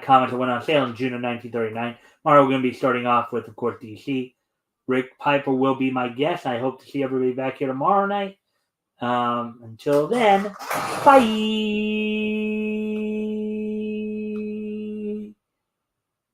comics that went on sale in June of 1939. Tomorrow we're going to be starting off with, of course, DC. Rick Piper will be my guest. I hope to see everybody back here tomorrow night. Until then, bye.